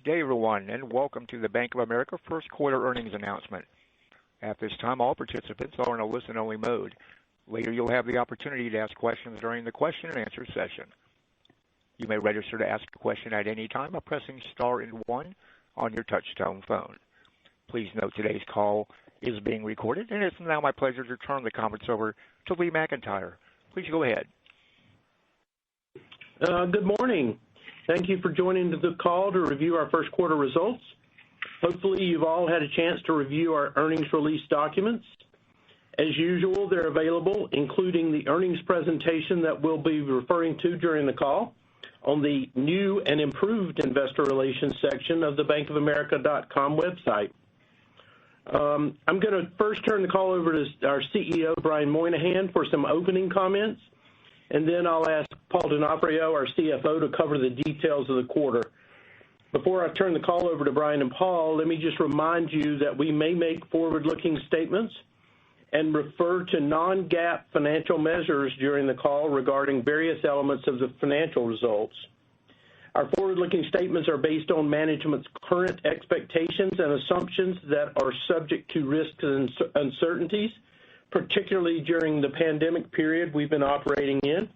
Good day, everyone, and welcome to the Bank of America first quarter earnings announcement. At this time, all participants are in a listen-only mode. Later, you'll have the opportunity to ask questions during the question and answer session. You may register to ask a question at any time by pressing star and 1 on your touch-tone phone. Please note today's call is being recorded, and it's now my pleasure to turn the conference over to Lee McEntire. Please go ahead. Good morning. Thank you for joining the call to review our first quarter results. Hopefully you've all had a chance to review our earnings release documents. As usual, they're available, including the earnings presentation that we'll be referring to during the call, on the new and improved investor relations section of the bankofamerica.com website. I'm going to first turn the call over to our CEO, Brian Moynihan, for some opening comments, and then I'll ask Paul D'Onofrio, our CFO, to cover the details of the quarter. Before I turn the call over to Brian and Paul, let me just remind you that we may make forward-looking statements and refer to non-GAAP financial measures during the call regarding various elements of the financial results. Our forward-looking statements are based on management's current expectations and assumptions that are subject to risks and uncertainties, particularly during the pandemic period we've been operating in.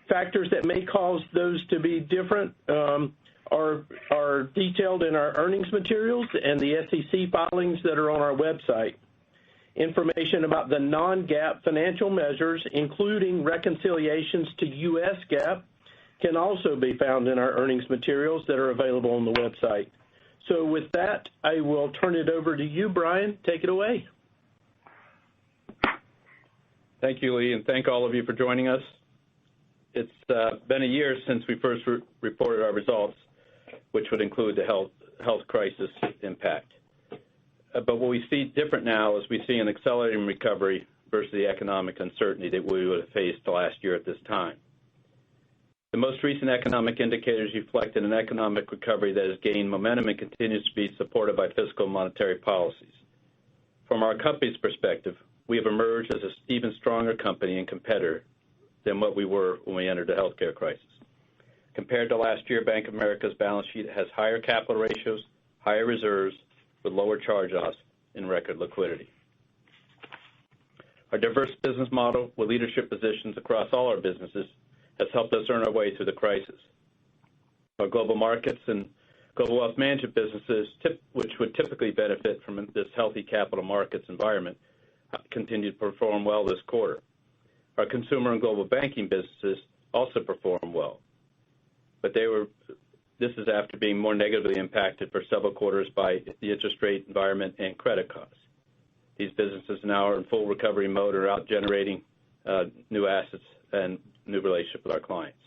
Factors that may cause those to be different are detailed in our earnings materials and the SEC filings that are on our website. Information about the non-GAAP financial measures, including reconciliations to U.S. GAAP, can also be found in our earnings materials that are available on the website. So with that, I will turn it over to you, Brian. Take it away. Thank you, Lee, and thank all of you for joining us. It's been a year since we first reported our results, which would include the health crisis impact. But what we see different now is we see an accelerating recovery versus the economic uncertainty that we would have faced last year at this time. The most recent economic indicators reflect an economic recovery that has gained momentum and continues to be supported by fiscal and monetary policies. From our company's perspective, we have emerged as an even stronger company and competitor than what we were when we entered the healthcare crisis. Compared to last year, Bank of America's balance sheet has higher capital ratios, higher reserves, with lower charge-offs, and record liquidity. Our diverse business model with leadership positions across all our businesses has helped us earn our way through the crisis. Our global markets and global wealth management businesses, which would typically benefit from this healthy capital markets environment, continue to perform well this quarter. Our consumer and global banking businesses also perform well, but this is after being more negatively impacted for several quarters by the interest rate environment and credit costs. These businesses now are in full recovery mode and are out generating new assets and new relationships with our clients.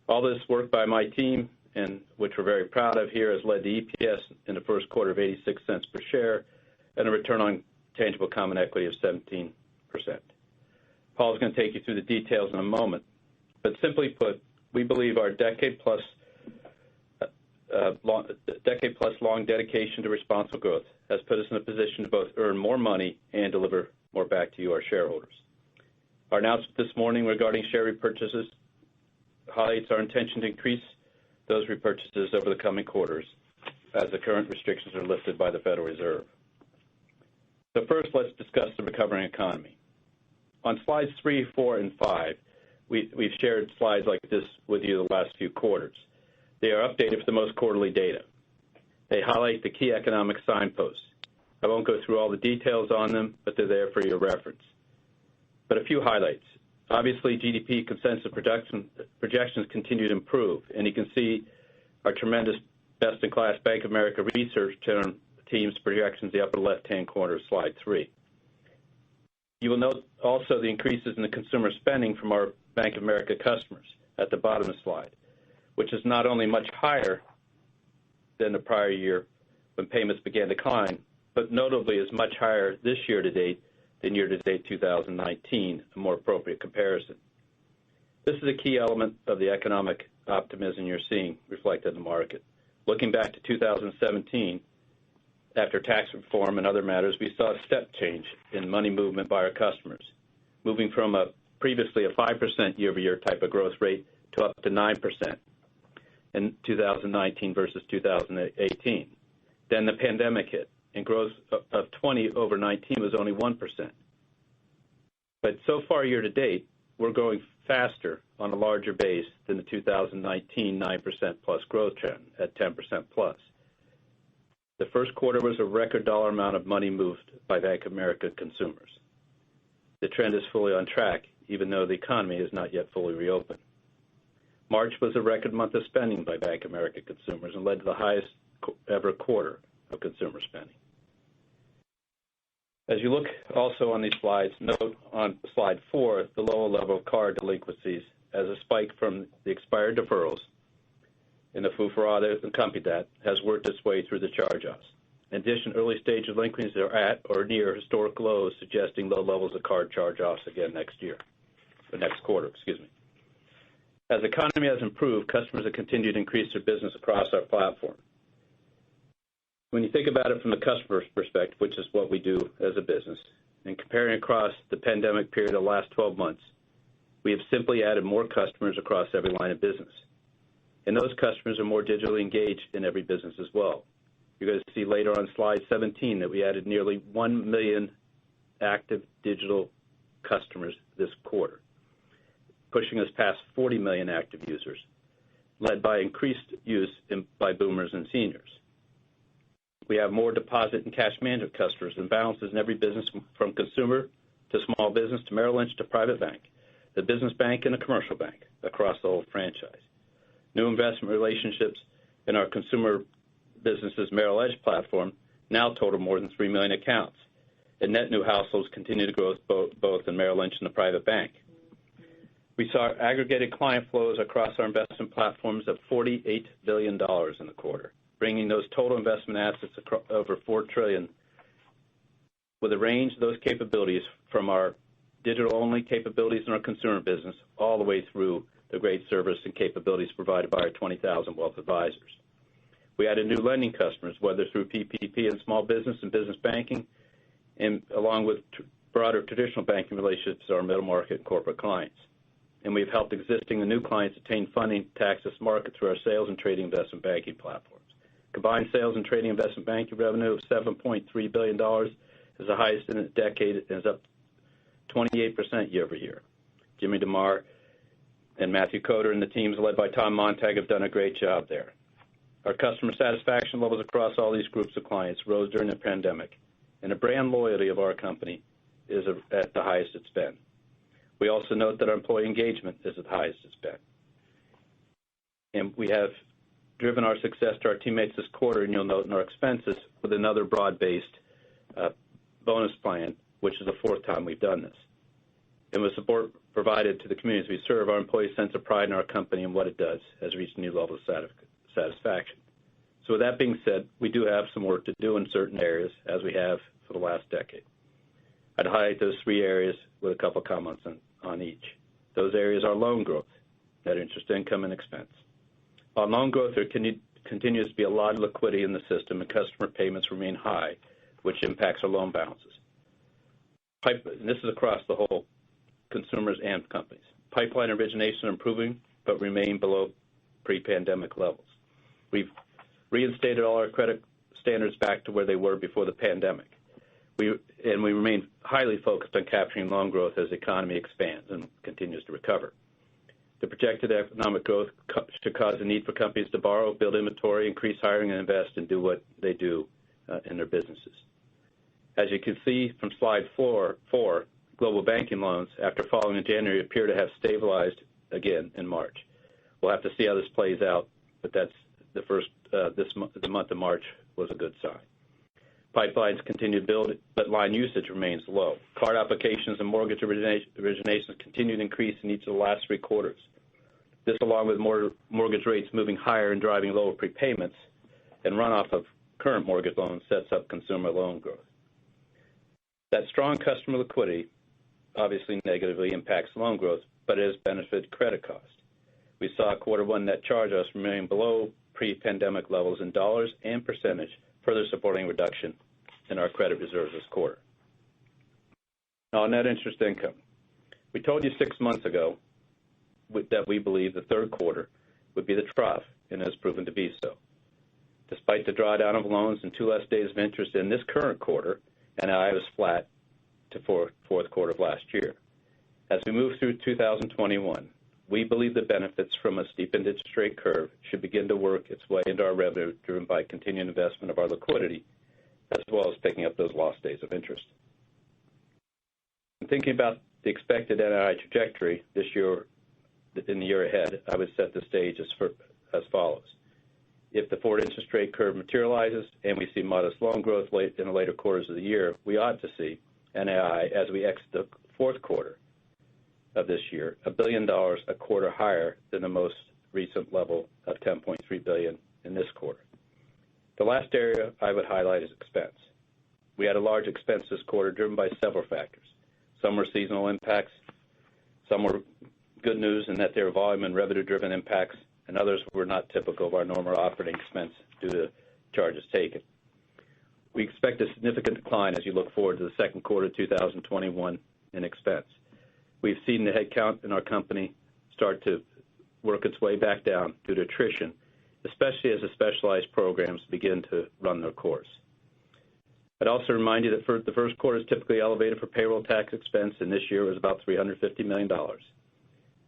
All this work by my team, and which we're very proud of here, has led to EPS in the first quarter of 86 cents per share and a return on tangible common equity of 17%. Paul's going to take you through the details in a moment, but simply put, we believe our decade-plus long dedication to responsible growth has put us in a position to both earn more money and deliver more back to you, our shareholders. Our announcement this morning regarding share repurchases highlights our intention to increase those repurchases over the coming quarters as the current restrictions are lifted by the Federal Reserve. So first, let's discuss the recovering economy. On slides 3, 4, and 5, we've shared slides like this with you the last few quarters. They are updated for the most quarterly data. They highlight the key economic signposts. I won't go through all the details on them, but they're there for your reference. But a few highlights. Obviously, GDP consensus projections continue to improve, and you can see our tremendous best-in-class Bank of America research team's projections in the upper left-hand corner of slide 3. You will note also the increases in the consumer spending from our Bank of America customers at the bottom of the slide, which is not only much higher than the prior year when payments began to decline, but notably is much higher this year-to-date than year-to-date 2019, a more appropriate comparison. This is a key element of the economic optimism you're seeing reflected in the market. Looking back to 2017, after tax reform and other matters, we saw a step change in money movement by our customers, moving from previously a 5% year-over-year type of growth rate to up to 9%. in 2019 versus 2018. Then the pandemic hit, and growth of 20 over 19 was only 1%. But so far year to date, we're growing faster on a larger base than the 2019 9% plus growth trend at 10% plus. The first quarter was a record dollar amount of money moved by Bank of America consumers. The trend is fully on track, even though the economy is not yet fully reopened. March was a record month of spending by Bank of America consumers and led to the highest ever quarter of consumer spending. As you look also on these slides, note on slide 4 the lower level of card delinquencies as a spike from the expired deferrals and the FUFRA that accompanied that has worked its way through the charge-offs. In addition, early stage delinquencies are at or near historic lows, suggesting low levels of card charge-offs again next quarter. As the economy has improved, customers have continued to increase their business across our platform. When you think about it from the customer's perspective, which is what we do as a business, and comparing across the pandemic period of the last 12 months, we have simply added more customers across every line of business. And those customers are more digitally engaged in every business as well. You're going to see later on slide 17 that we added nearly 1 million active digital customers this quarter, pushing us past 40 million active users, led by increased use by boomers and seniors. We have more deposit and cash management customers and balances in every business from consumer to small business to Merrill Lynch to private bank, the business bank and the commercial bank across the whole franchise. New investment relationships in our consumer businesses Merrill Edge platform now total more than 3 million accounts, and net new households continue to grow both in Merrill Lynch and the private bank. We saw aggregated client flows across our investment platforms of $48 billion in the quarter, bringing those total investment assets over $4 trillion, with a range of those capabilities from our digital-only capabilities in our consumer business all the way through the great service and capabilities provided by our 20,000 wealth advisors. We added new lending customers, whether through PPP and small business and business banking, and along with broader traditional banking relationships to our middle market and corporate clients. And we've helped existing and new clients attain funding to access market through our sales and trading investment banking platforms. Combined sales and trading investment banking revenue of $7.3 billion is the highest in a decade and is up 28% year over year. Jimmy DeMar and Matthew Coder and the teams led by Tom Montag have done a great job there. Our customer satisfaction levels across all these groups of clients rose during the pandemic, and the brand loyalty of our company is at the highest it's been. We also note that our employee engagement is at the highest it's been. And we have driven our success to our teammates this quarter, and you'll note in our expenses, with another broad-based bonus plan, which is the 4th time we've done this. And with support provided to the communities we serve, our employees' sense of pride in our company and what it does has reached a new level of satisfaction. So with that being said, we do have some work to do in certain areas, as we have for the last decade. I'd highlight those 3 areas with a couple comments on each. Those areas are loan growth, net interest income, and expense. On loan growth, there continues to be a lot of liquidity in the system, and customer payments remain high, which impacts our loan balances. This is across the whole consumers and companies. Pipeline originations are improving, but remain below pre-pandemic levels. We've reinstated all our credit standards back to where they were before the pandemic. We remain highly focused on capturing loan growth as the economy expands and continues to recover. The projected economic growth should cause the need for companies to borrow, build inventory, increase hiring, and invest and do what they do in their businesses. As you can see from slide 4, global banking loans, after falling in January, appear to have stabilized again in March. We'll have to see how this plays out, but that's the month of March was a good sign. Pipelines continue to build, but line usage remains low. Card applications and mortgage originations continue to increase in each of the last 3 quarters. This, along with more mortgage rates moving higher and driving lower prepayments and runoff of current mortgage loans, sets up consumer loan growth. That strong customer liquidity obviously negatively impacts loan growth, but it has benefited credit cost. We saw Q1 net charge-offs remain below pre-pandemic levels in dollars and percentage, further supporting reduction in our credit reserves this quarter. Now, on net interest income. We told you 6 months ago that we believe the third quarter would be the trough, and has proven to be so. Despite the drawdown of loans and 2 less days of interest in this current quarter, NII was flat to fourth quarter of last year. As we move through 2021, we believe the benefits from a steepened interest rate curve should begin to work its way into our revenue, driven by continued investment of our liquidity, as well as picking up those lost days of interest. In thinking about the expected NII trajectory this year, in the year ahead, I would set the stage as follows. If the forward interest rate curve materializes and we see modest loan growth in the later quarters of the year, we ought to see NII as we exit the fourth quarter of this year, $1 billion a quarter higher than the most recent level of $10.3 billion in this quarter. The last area I would highlight is expense. We had a large expense this quarter driven by several factors. Some were seasonal impacts, some were good news in that they were volume and revenue-driven impacts, and others were not typical of our normal operating expense due to charges taken. We expect a significant decline as you look forward to the second quarter of 2021 in expense. We've seen the headcount in our company start to work its way back down due to attrition, especially as the specialized programs begin to run their course. I'd also remind you that the first quarter is typically elevated for payroll tax expense, and this year was about $350 million.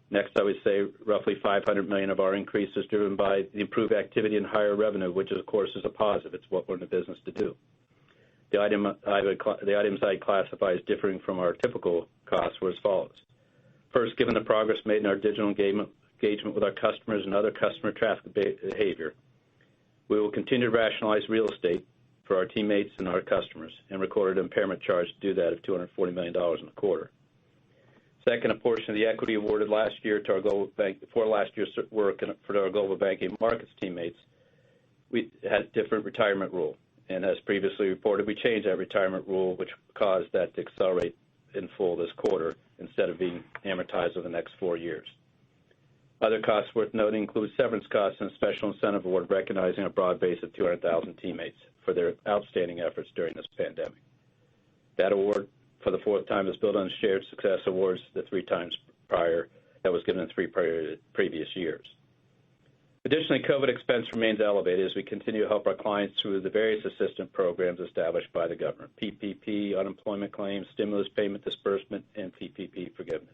Next, I would say items $500 million of our increase is driven by the improved activity and higher revenue, which of course is a positive. It's what we're in the business to do. The items I classify as differing from our typical costs were as follows. First, given the progress made in our digital engagement with our customers and other customer traffic behavior, we will continue to rationalize real estate for our teammates and our customers and recorded an impairment charge to do that of $240 million in the quarter. Second, a portion of the equity awarded last year to our global bank for last year's work for our global banking markets teammates, we had a different retirement rule. And as previously reported, we changed that retirement rule, which caused that to accelerate in full this quarter instead of being amortized over the next 4 years. Other costs worth noting include severance costs and a special incentive award recognizing a broad base of 200,000 teammates for their outstanding efforts during this pandemic. That award, for the fourth time, is built on shared success awards the 3 times prior that was given in 3 previous years. Additionally, COVID expense remains elevated as we continue to help our clients through the various assistance programs established by the government, PPP, unemployment claims, stimulus payment disbursement, and PPP forgiveness.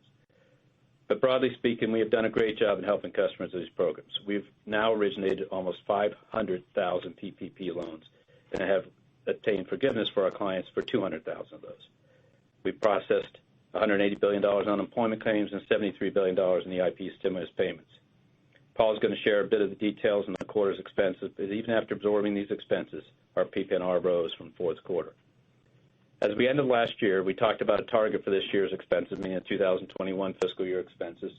But broadly speaking, we have done a great job in helping customers with these programs. We've now originated almost 500,000 PPP loans and have obtained forgiveness for our clients for 200,000 of those. We've processed $180 billion in unemployment claims and $73 billion in EIP stimulus payments. Paul's going to share a bit of the details in the quarter's expenses, but even after absorbing these expenses, our PPNR rose from fourth quarter. As we ended last year, we talked about a target for this year's expenses, meaning the 2021 fiscal year expenses,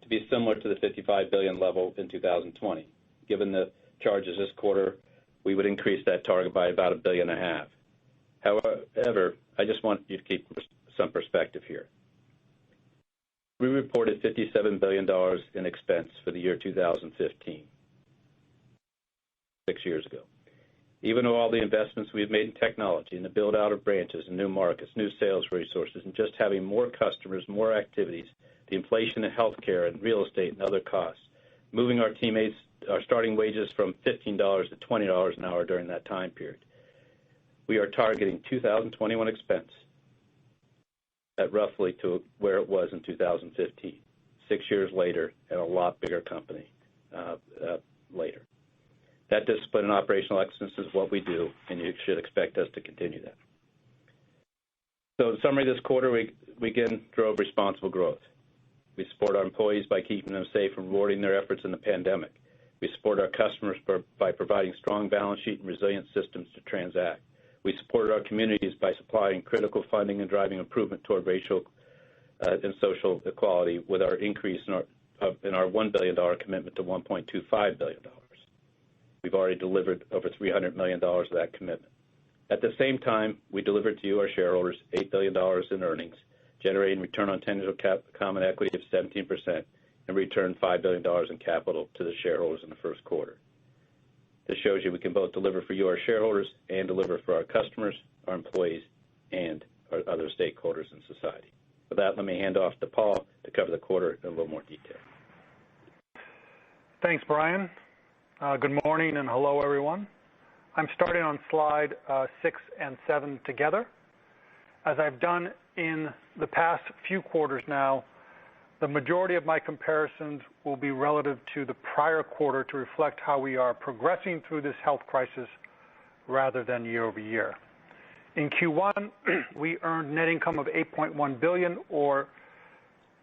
to be similar to the $55 billion level in 2020. Given the charges this quarter, we would increase that target by about $1.5 billion. However, I just want you to keep some perspective here. We reported $57 billion in expense for the year 2015, 6 years ago. Even with all the investments we've made in technology and the build-out of branches and new markets, new sales resources, and just having more customers, more activities, the inflation in healthcare and real estate and other costs, moving our teammates, our starting wages from $15 to $20 an hour during that time period. We are targeting 2021 expense at roughly to where it was in 2015, 6 years later, and a lot bigger company later. That discipline and operational excellence is what we do, and you should expect us to continue that. So in summary, this quarter, we again drove responsible growth. We support our employees by keeping them safe and rewarding their efforts in the pandemic. We support our customers by providing strong balance sheet and resilient systems to transact. We supported our communities by supplying critical funding and driving improvement toward racial and social equality with our increase in our $1 billion commitment to $1.25 billion. We've already delivered over $300 million of that commitment. At the same time, we delivered to you, our shareholders, $8 billion in earnings, generating return on tangible common equity of 17%, and returned $5 billion in capital to the shareholders in the first quarter. This shows you we can both deliver for you, our shareholders, and deliver for our customers, our employees, and our other stakeholders in society. With that, let me hand off to Paul to cover the quarter in a little more detail. Thanks, Brian. Good morning and hello, everyone. I'm starting on slide 6 and 7 together. As I've done in the past few quarters now, the majority of my comparisons will be relative to the prior quarter to reflect how we are progressing through this health crisis rather than year over year. In Q1, we earned net income of $8.1 billion or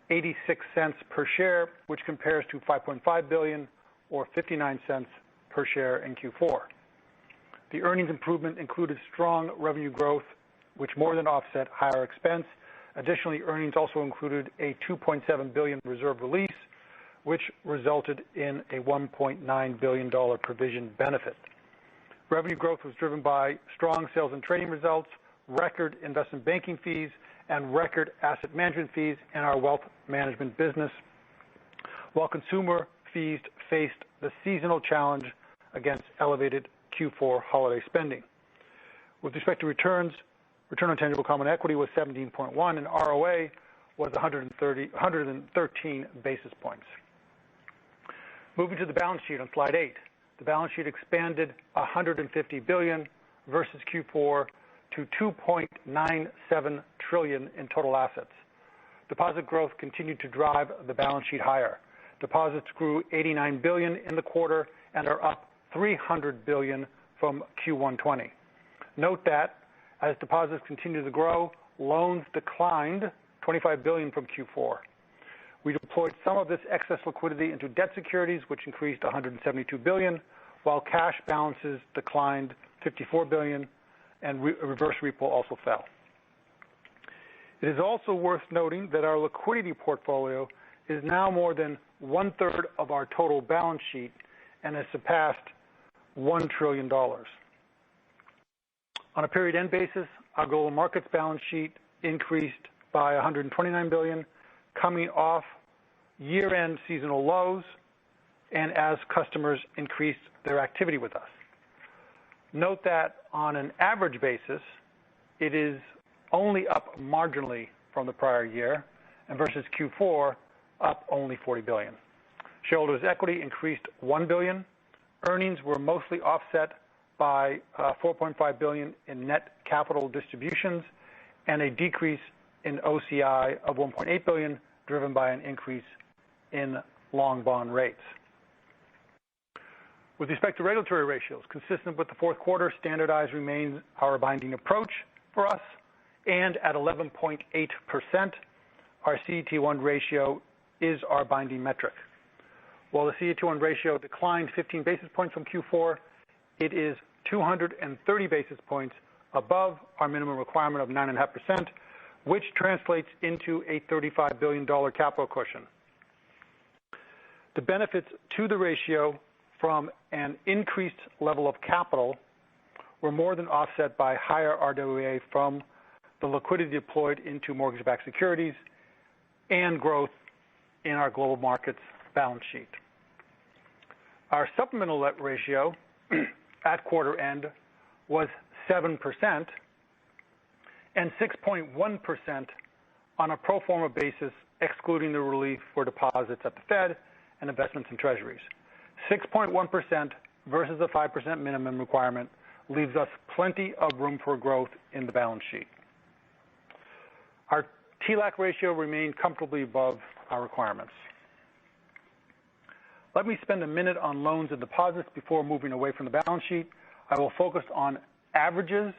86 cents per share, which compares to $5.5 billion or 59 cents per share in Q4. The earnings improvement included strong revenue growth, which more than offset higher expense. Additionally, earnings also included a $2.7 billion reserve release, which resulted in a $1.9 billion provision benefit. Revenue growth was driven by strong sales and trading results, record investment banking fees, and record asset management fees in our wealth management business, while consumer fees faced the seasonal challenge against elevated Q4 holiday spending. With respect to returns, return on tangible common equity was 17.1 and ROA was 113 basis points. Moving to the balance sheet on slide 8. The balance sheet expanded $150 billion versus Q4 to $2.97 trillion in total assets. Deposit growth continued to drive the balance sheet higher. Deposits grew $89 billion in the quarter and are up $300 billion from Q1 20. Note that as deposits continue to grow, loans declined $25 billion from Q4. We deployed some of this excess liquidity into debt securities, which increased $172 billion, while cash balances declined $54 billion, and reverse repo also fell. It is also worth noting that our liquidity portfolio is now more than 1/3 of our total balance sheet and has surpassed $1 trillion. On a period end basis, our global markets balance sheet increased by $129 billion, coming off year-end seasonal lows and as customers increased their activity with us. Note that on an average basis, it is only up marginally from the prior year, and versus Q4, up only $40 billion. Shareholders' equity increased $1 billion. Earnings were mostly offset by $4.5 billion in net capital distributions and a decrease in OCI of $1.8 billion, driven by an increase in long bond rates. With respect to regulatory ratios, consistent with the fourth quarter, standardized remains our binding approach for us, and at 11.8%, our CET1 ratio is our binding metric. While the CET1 ratio declined 15 basis points from Q4, it is 230 basis points above our minimum requirement of 9.5%, which translates into a $35 billion capital cushion. The benefits to the ratio from an increased level of capital were more than offset by higher RWA from the liquidity deployed into mortgage-backed securities and growth in our global markets balance sheet. Our supplemental ratio at quarter end was 7% and 6.1% on a pro forma basis, excluding the relief for deposits at the Fed and investments in treasuries. 6.1% versus a 5% minimum requirement leaves us plenty of room for growth in the balance sheet. Our TLAC ratio remained comfortably above our requirements. Let me spend a minute on loans and deposits before moving away from the balance sheet. I will focus on averages,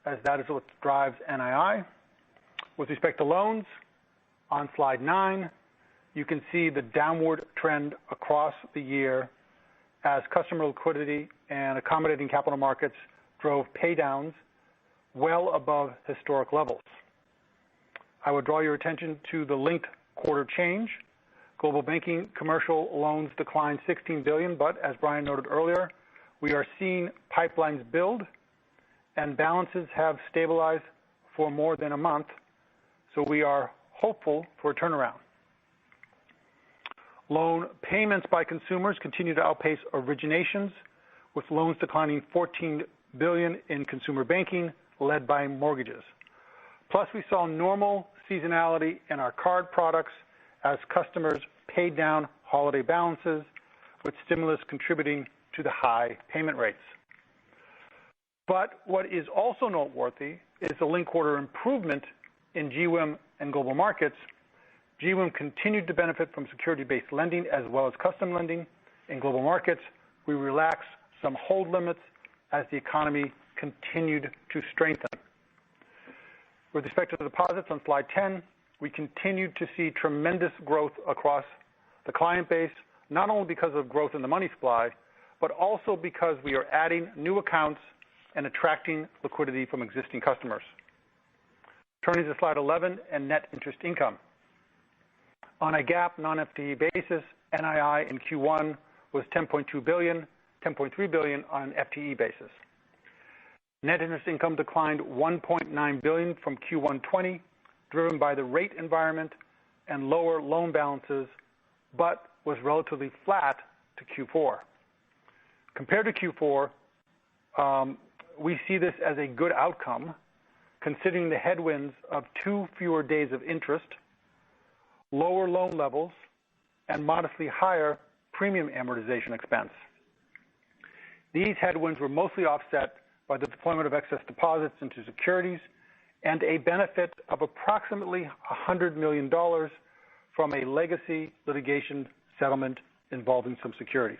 as that is what drives NII. With respect to loans, on slide 9, you can see the downward trend across the year as customer liquidity and accommodating capital markets drove paydowns well above historic levels. I would draw your attention to the linked quarter change. Global banking commercial loans declined $16 billion, but as Brian noted earlier, we are seeing pipelines build and balances have stabilized for more than a month, so we are hopeful for a turnaround. Loan payments by consumers continue to outpace originations, with loans declining $14 billion in consumer banking, led by mortgages. Plus, we saw normal seasonality in our card products as customers paid down holiday balances, with stimulus contributing to the high payment rates. But what is also noteworthy is the linked quarter improvement in GWIM and global markets. GWIM continued to benefit from security-based lending as well as custom lending. In global markets, we relaxed some hold limits as the economy continued to strengthen. With respect to the deposits on slide 10, we continued to see tremendous growth across the client base, not only because of growth in the money supply, but also because we are adding new accounts and attracting liquidity from existing customers. Turning to slide 11 and net interest income. On a GAAP non-FTE basis, NII in Q1 was $10.2 billion, $10.3 billion on an FTE basis. Net interest income declined $1.9 billion from Q1 20, driven by the rate environment and lower loan balances, but was relatively flat to Q4. Compared to Q4, we see this as a good outcome, considering the headwinds of 2 fewer days of interest, lower loan levels, and modestly higher premium amortization expense. These headwinds were mostly offset by the deployment of excess deposits into securities and a benefit of approximately $100 million from a legacy litigation settlement involving some securities.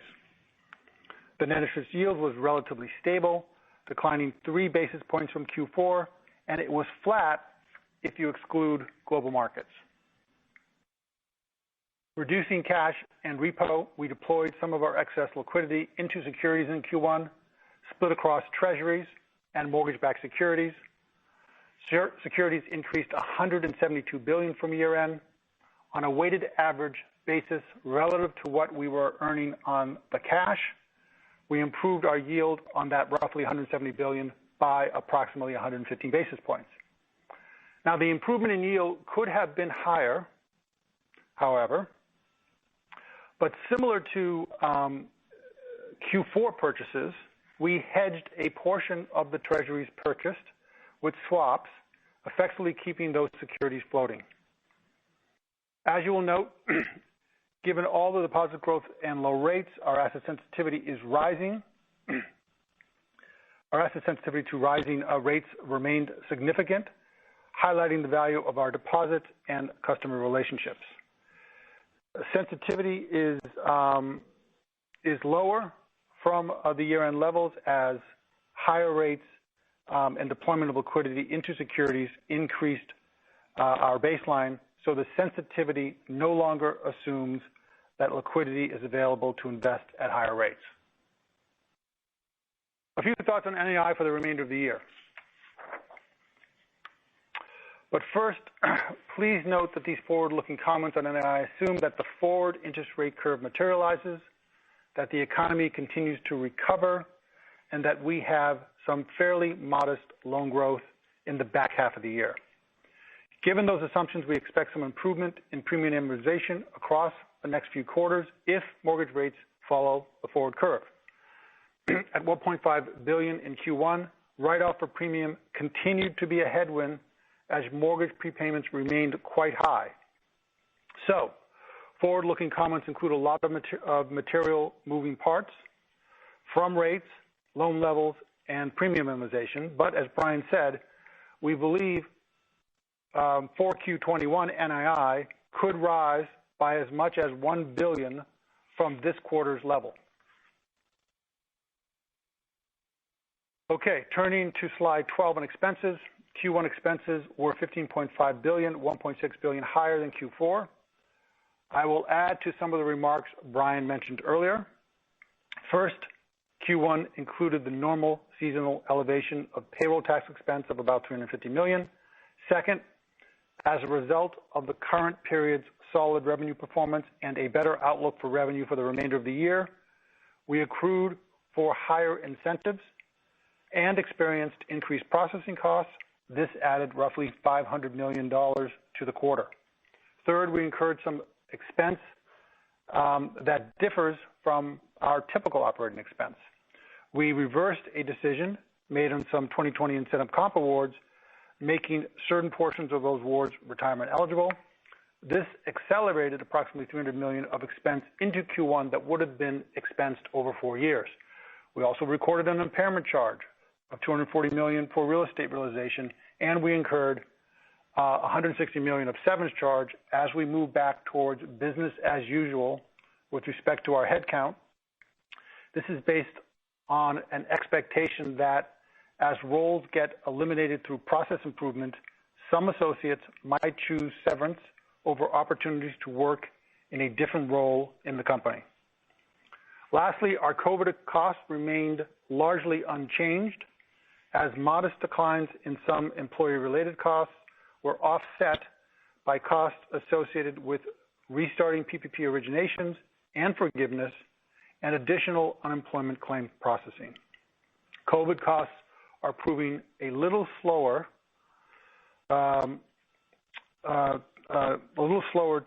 The net interest yield was relatively stable, declining 3 basis points from Q4, and it was flat if you exclude global markets. Reducing cash and repo, we deployed some of our excess liquidity into securities in Q1, split across treasuries and mortgage-backed securities. Securities increased $172 billion from year-end. On a weighted average basis relative to what we were earning on the cash, we improved our yield on that roughly $170 billion by approximately 115 basis points. Now, the improvement in yield could have been higher, however, but similar to Q4 purchases, we hedged a portion of the treasuries purchased with swaps, effectively keeping those securities floating. As you will note, given all the deposit growth and low rates, our asset sensitivity is rising. Our asset sensitivity to rising rates remained significant, highlighting the value of our deposits and customer relationships. Sensitivity is lower from the year-end levels as higher rates and deployment of liquidity into securities increased our baseline, so the sensitivity no longer assumes that liquidity is available to invest at higher rates. A few thoughts on NII for the remainder of the year. But first, please note that these forward-looking comments on NII assume that the forward interest rate curve materializes, that the economy continues to recover, and that we have some fairly modest loan growth in the back half of the year. Given those assumptions, we expect some improvement in premium amortization across the next few quarters if mortgage rates follow the forward curve. At $1.5 billion in Q1, write-off for premium continued to be a headwind as mortgage prepayments remained quite high. So, forward-looking comments include a lot of material moving parts from rates, loan levels, and premium amortization. But as Brian said, we believe 4Q21 NII could rise by as much as $1 billion from this quarter's level. Okay, turning to slide 12 on expenses. Q1 expenses were $15.5 billion, $1.6 billion higher than Q4. I will add to some of the remarks Brian mentioned earlier. First, Q1 included the normal seasonal elevation of payroll tax expense of about $350 million. Second, as a result of the current period's solid revenue performance and a better outlook for revenue for the remainder of the year, we accrued for higher incentives and experienced increased processing costs. This added roughly $500 million to the quarter. Third, we incurred some expense that differs from our typical operating expense. We reversed a decision made on some 2020 incentive comp awards, making certain portions of those awards retirement eligible. This accelerated approximately $300 million of expense into Q1 that would have been expensed over 4 years. We also recorded an impairment charge of $240 million for real estate realization, and we incurred $160 million of severance charge as we move back towards business as usual with respect to our headcount. This is based on an expectation that as roles get eliminated through process improvement, some associates might choose severance over opportunities to work in a different role in the company. Lastly, our COVID costs remained largely unchanged as modest declines in some employee-related costs were offset by costs associated with restarting PPP originations and forgiveness and additional unemployment claim processing. COVID costs are proving a little slower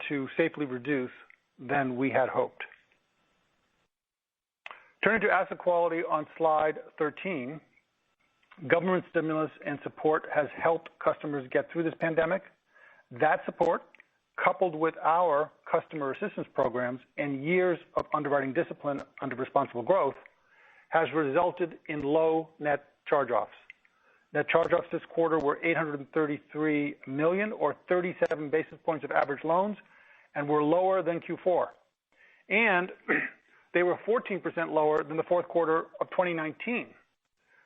to safely reduce than we had hoped. Turning to asset quality on slide 13, government stimulus and support has helped customers get through this pandemic. That support, coupled with our customer assistance programs and years of underwriting discipline under responsible growth, has resulted in low net charge-offs. Net charge-offs this quarter were $833 million, or 37 basis points of average loans, and were lower than Q4. And they were 14% lower than the fourth quarter of 2019,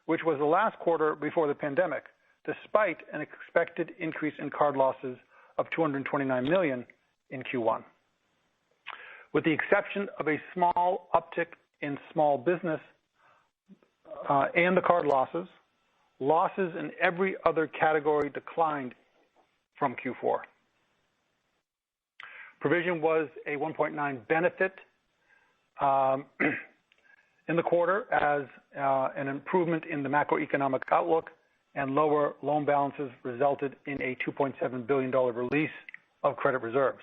which was the last quarter before the pandemic, despite an expected increase in card losses of $229 million in Q1. With the exception of a small uptick in small business and the card losses in every other category declined from Q4. Provision was a 1.9 benefit in the quarter as an improvement in the macroeconomic outlook and lower loan balances resulted in a $2.7 billion release of credit reserves.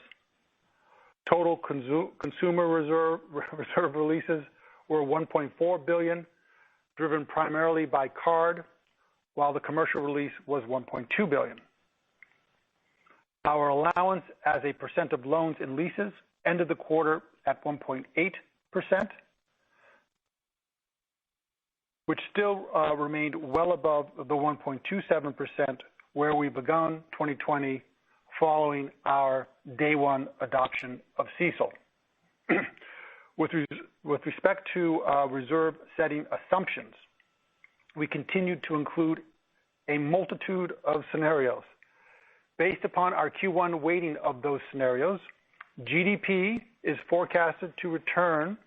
Total consumer reserve releases were $1.4 billion, driven primarily by card, while the commercial release was $1.2 billion. Our allowance as a percent of loans and leases ended the quarter at 1.8%, which still remained well above the 1.27% where we began 2020 following our day one adoption of CECL. With respect to reserve setting assumptions, we continued to include a multitude of scenarios. Based upon our Q1 weighting of those scenarios, GDP is forecasted to return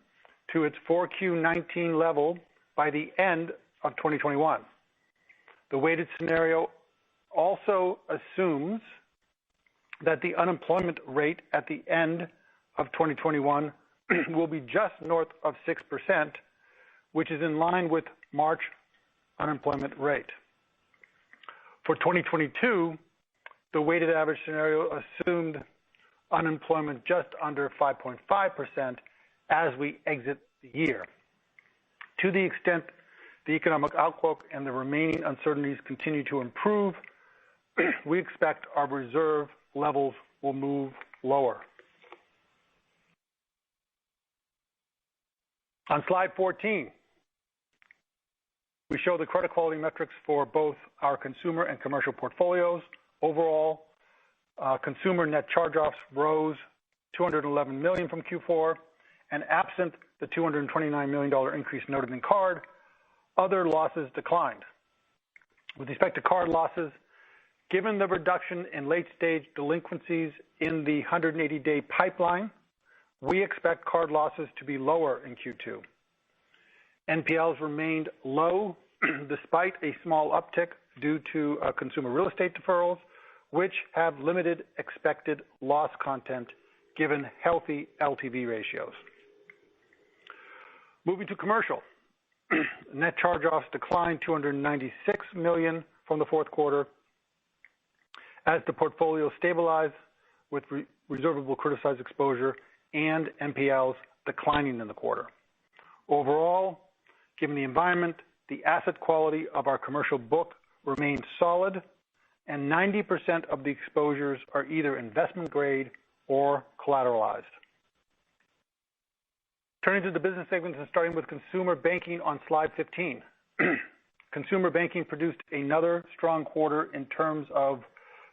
to its 4Q19 level by the end of 2021. The weighted scenario also assumes that the unemployment rate at the end of 2021 will be just north of 6%, which is in line with March unemployment rate. For 2022, the weighted average scenario assumed unemployment just under 5.5% as we exit the year. To the extent the economic outlook and the remaining uncertainties continue to improve, we expect our reserve levels will move lower. On slide 14, we show the credit quality metrics for both our consumer and commercial portfolios. Overall, consumer net charge-offs rose $211 million from Q4, and absent the $229 million increase noted in card, other losses declined. With respect to card losses, given the reduction in late-stage delinquencies in the 180-day pipeline, we expect card losses to be lower in Q2. NPLs remained low despite a small uptick due to consumer real estate deferrals, which have limited expected loss content given healthy LTV ratios. Moving to commercial, net charge-offs declined $296 million from the fourth quarter as the portfolio stabilized with reservable criticized exposure and NPLs declining in the quarter. Overall, given the environment, the asset quality of our commercial book remains solid, and 90% of the exposures are either investment grade or collateralized. Turning to the business segments and starting with consumer banking on slide 15. Consumer banking produced another strong quarter in terms of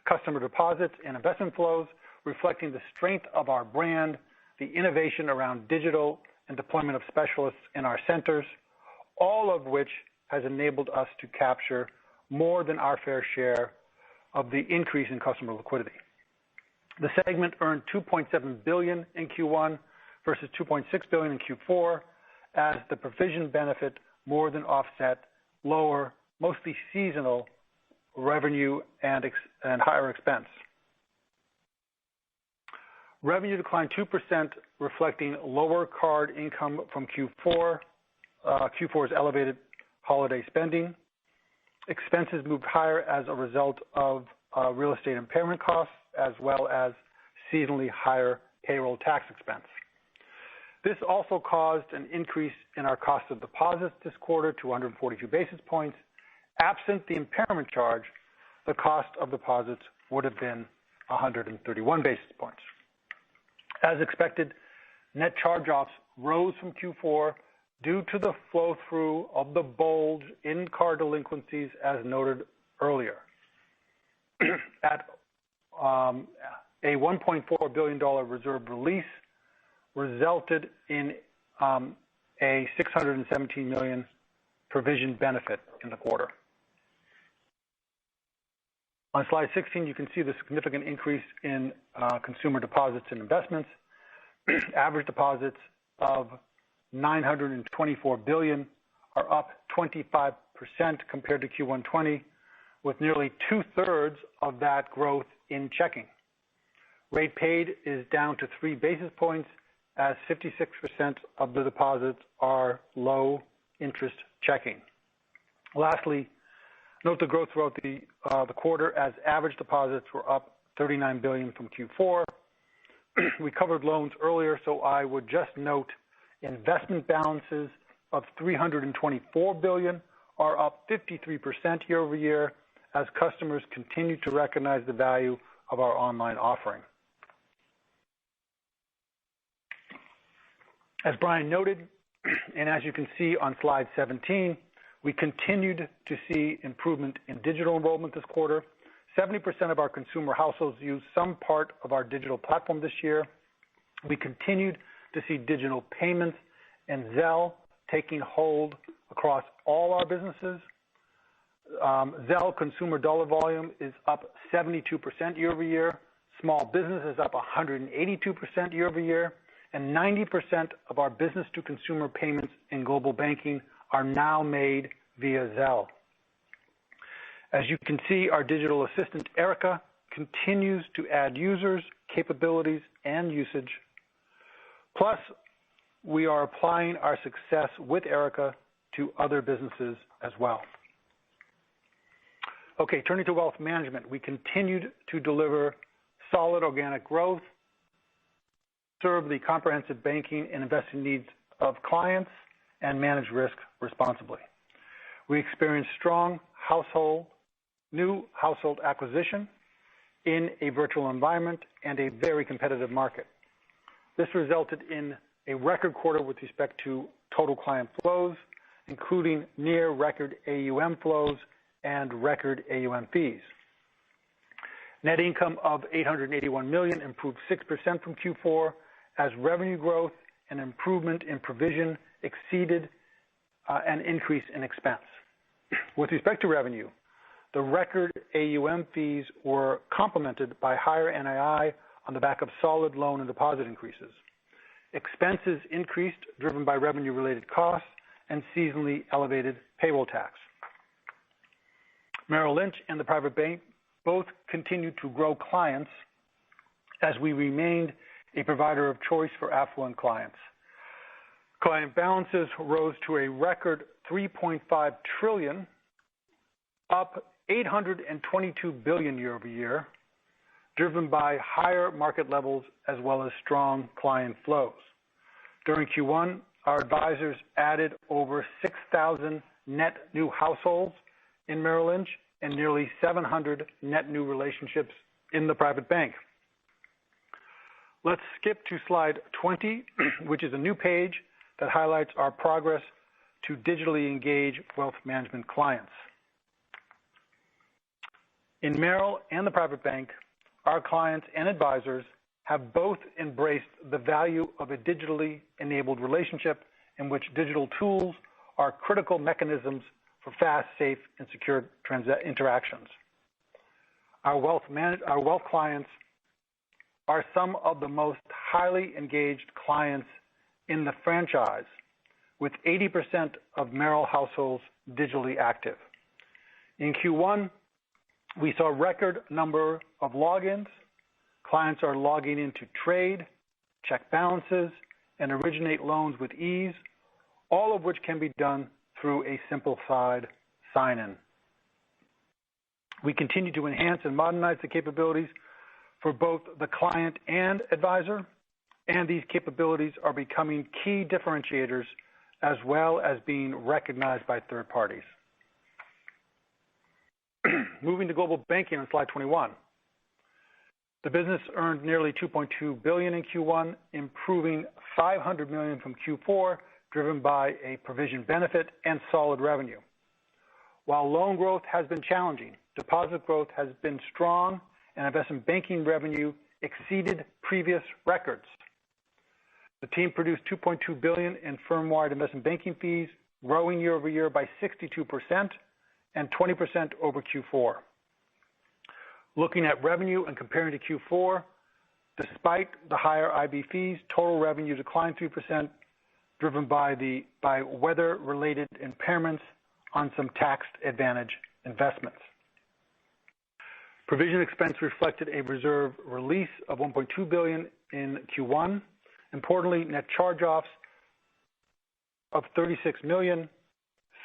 customer deposits and investment flows, reflecting the strength of our brand, the innovation around digital and deployment of specialists in our centers, all of which has enabled us to capture more than our fair share of the increase in customer liquidity. The segment earned $2.7 billion in Q1 versus $2.6 billion in Q4, as the provision benefit more than offset lower, mostly seasonal revenue and higher expense. Revenue declined 2%, reflecting lower card income from Q4's elevated holiday spending. Expenses moved higher as a result of real estate impairment costs, as well as seasonally higher payroll tax expense. This also caused an increase in our cost of deposits this quarter to 142 basis points. Absent the impairment charge, the cost of deposits would have been 131 basis points. As expected, net charge-offs rose from Q4 due to the flow-through of the bulge in card delinquencies as noted earlier. At a $1.4 billion reserve release resulted in a $617 million provision benefit in the quarter. On slide 16, you can see the significant increase in consumer deposits and investments. Average deposits of $924 billion are up 25% compared to Q1 20, with nearly two-thirds of that growth in checking. Rate paid is down to 3 basis points, as 56% of the deposits are low interest checking. Lastly, note the growth throughout the quarter, as average deposits were up $39 billion from Q4. We covered loans earlier, so I would just note investment balances of $324 billion are up 53% year over year, as customers continue to recognize the value of our online offering. As Brian noted, and as you can see on slide 17, we continued to see improvement in digital enrollment this quarter. 70% of our consumer households use some part of our digital platform this year. We continued to see digital payments and Zelle taking hold across all our businesses. Zelle consumer dollar volume is up 72% year over year. Small business is up 182% year over year. And 90% of our business-to-consumer payments in global banking are now made via Zelle. As you can see, our digital assistant, Erica, continues to add users, capabilities, and usage. Plus, we are applying our success with Erica to other businesses as well. Okay, turning to wealth management, we continued to deliver solid organic growth, serve the comprehensive banking and investing needs of clients, and manage risk responsibly. We experienced strong new household acquisition in a virtual environment and a very competitive market. This resulted in a record quarter with respect to total client flows, including near record AUM flows and record AUM fees. Net income of $881 million improved 6% from Q4, as revenue growth and improvement in provision exceeded an increase in expense. With respect to revenue, the record AUM fees were complemented by higher NII on the back of solid loan and deposit increases. Expenses increased, driven by revenue-related costs and seasonally elevated payroll tax. Merrill Lynch and the private bank both continued to grow clients, as we remained a provider of choice for affluent clients. Client balances rose to a record $3.5 trillion, up $822 billion year over year, driven by higher market levels as well as strong client flows. During Q1, our advisors added over 6,000 net new households in Merrill Lynch and nearly 700 net new relationships in the private bank. Let's skip to slide 20, which is a new page that highlights our progress to digitally engage wealth management clients. In Merrill and the Private Bank, our clients and advisors have both embraced the value of a digitally enabled relationship in which digital tools are critical mechanisms for fast, safe, and secure interactions. Our wealth clients are some of the most highly engaged clients in the franchise, with 80% of Merrill households digitally active. In Q1, we saw a record number of logins. Clients are logging in to trade, check balances, and originate loans with ease, all of which can be done through a simplified sign-in. We continue to enhance and modernize the capabilities for both the client and advisor, and these capabilities are becoming key differentiators as well as being recognized by third parties. Moving to global banking on slide 21. The business earned nearly $2.2 billion in Q1, improving $500 million from Q4, driven by a provision benefit and solid revenue. While loan growth has been challenging, deposit growth has been strong, and investment banking revenue exceeded previous records. The team produced $2.2 billion in firm-wide investment banking fees, growing year over year by 62% and 20% over Q4. Looking at revenue and comparing to Q4, despite the higher IB fees, total revenue declined 3%, driven by weather-related impairments on some tax-advantaged investments. Provision expense reflected a reserve release of $1.2 billion in Q1. Importantly, net charge-offs of $36 million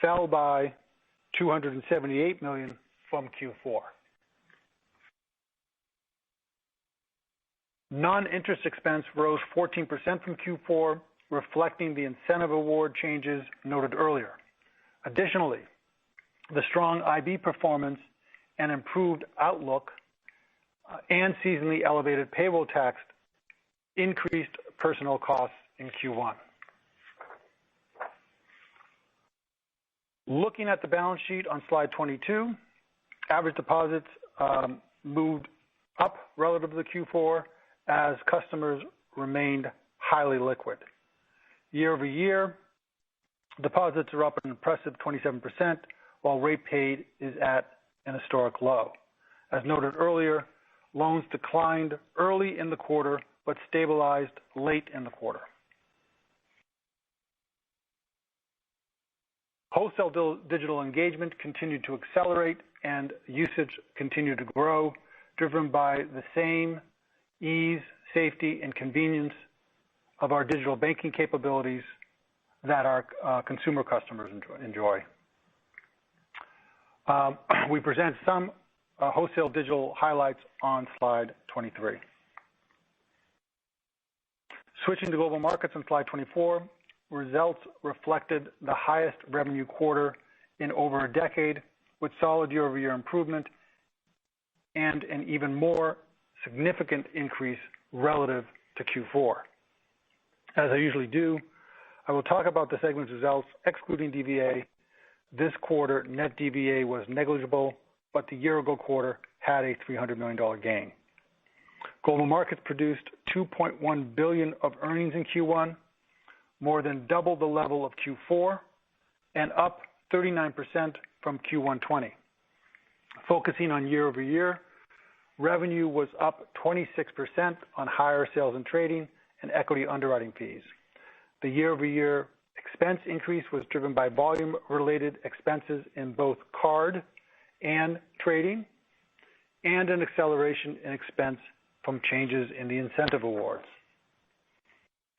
fell by $278 million from Q4. Non-interest expense rose 14% from Q4, reflecting the incentive award changes noted earlier. Additionally, the strong IB performance and improved outlook and seasonally elevated payroll tax increased personnel costs in Q1. Looking at the balance sheet on slide 22, average deposits moved up relative to Q4 as customers remained highly liquid. Year over year, deposits are up an impressive 27%, while rate paid is at an historic low. As noted earlier, loans declined early in the quarter but stabilized late in the quarter. Wholesale digital engagement continued to accelerate and usage continued to grow, driven by the same ease, safety, and convenience of our digital banking capabilities that our consumer customers enjoy. We present some wholesale digital highlights on slide 23. Switching to global markets on slide 24, results reflected the highest revenue quarter in over a decade, with solid year-over-year improvement and an even more significant increase relative to Q4. As I usually do, I will talk about the segment's results excluding DVA. This quarter, net DVA was negligible, but the year-ago quarter had a $300 million gain. Global markets produced $2.1 billion of earnings in Q1, more than double the level of Q4, and up 39% from Q1 20. Focusing on year over year, revenue was up 26% on higher sales and trading and equity underwriting fees. The year-over-year expense increase was driven by volume-related expenses in both card and trading, and an acceleration in expense from changes in the incentive awards.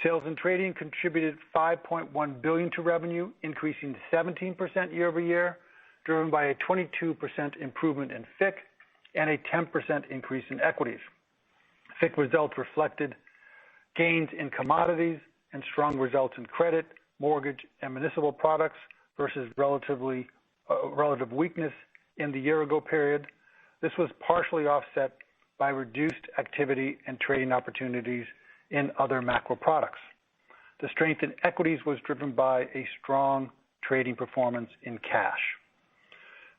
Sales and trading contributed $5.1 billion to revenue, increasing 17% year over year, driven by a 22% improvement in FICC and a 10% increase in equities. FICC results reflected gains in commodities and strong results in credit, mortgage, and municipal products versus relative weakness in the year-ago period. This was partially offset by reduced activity and trading opportunities in other macro products. The strength in equities was driven by a strong trading performance in cash.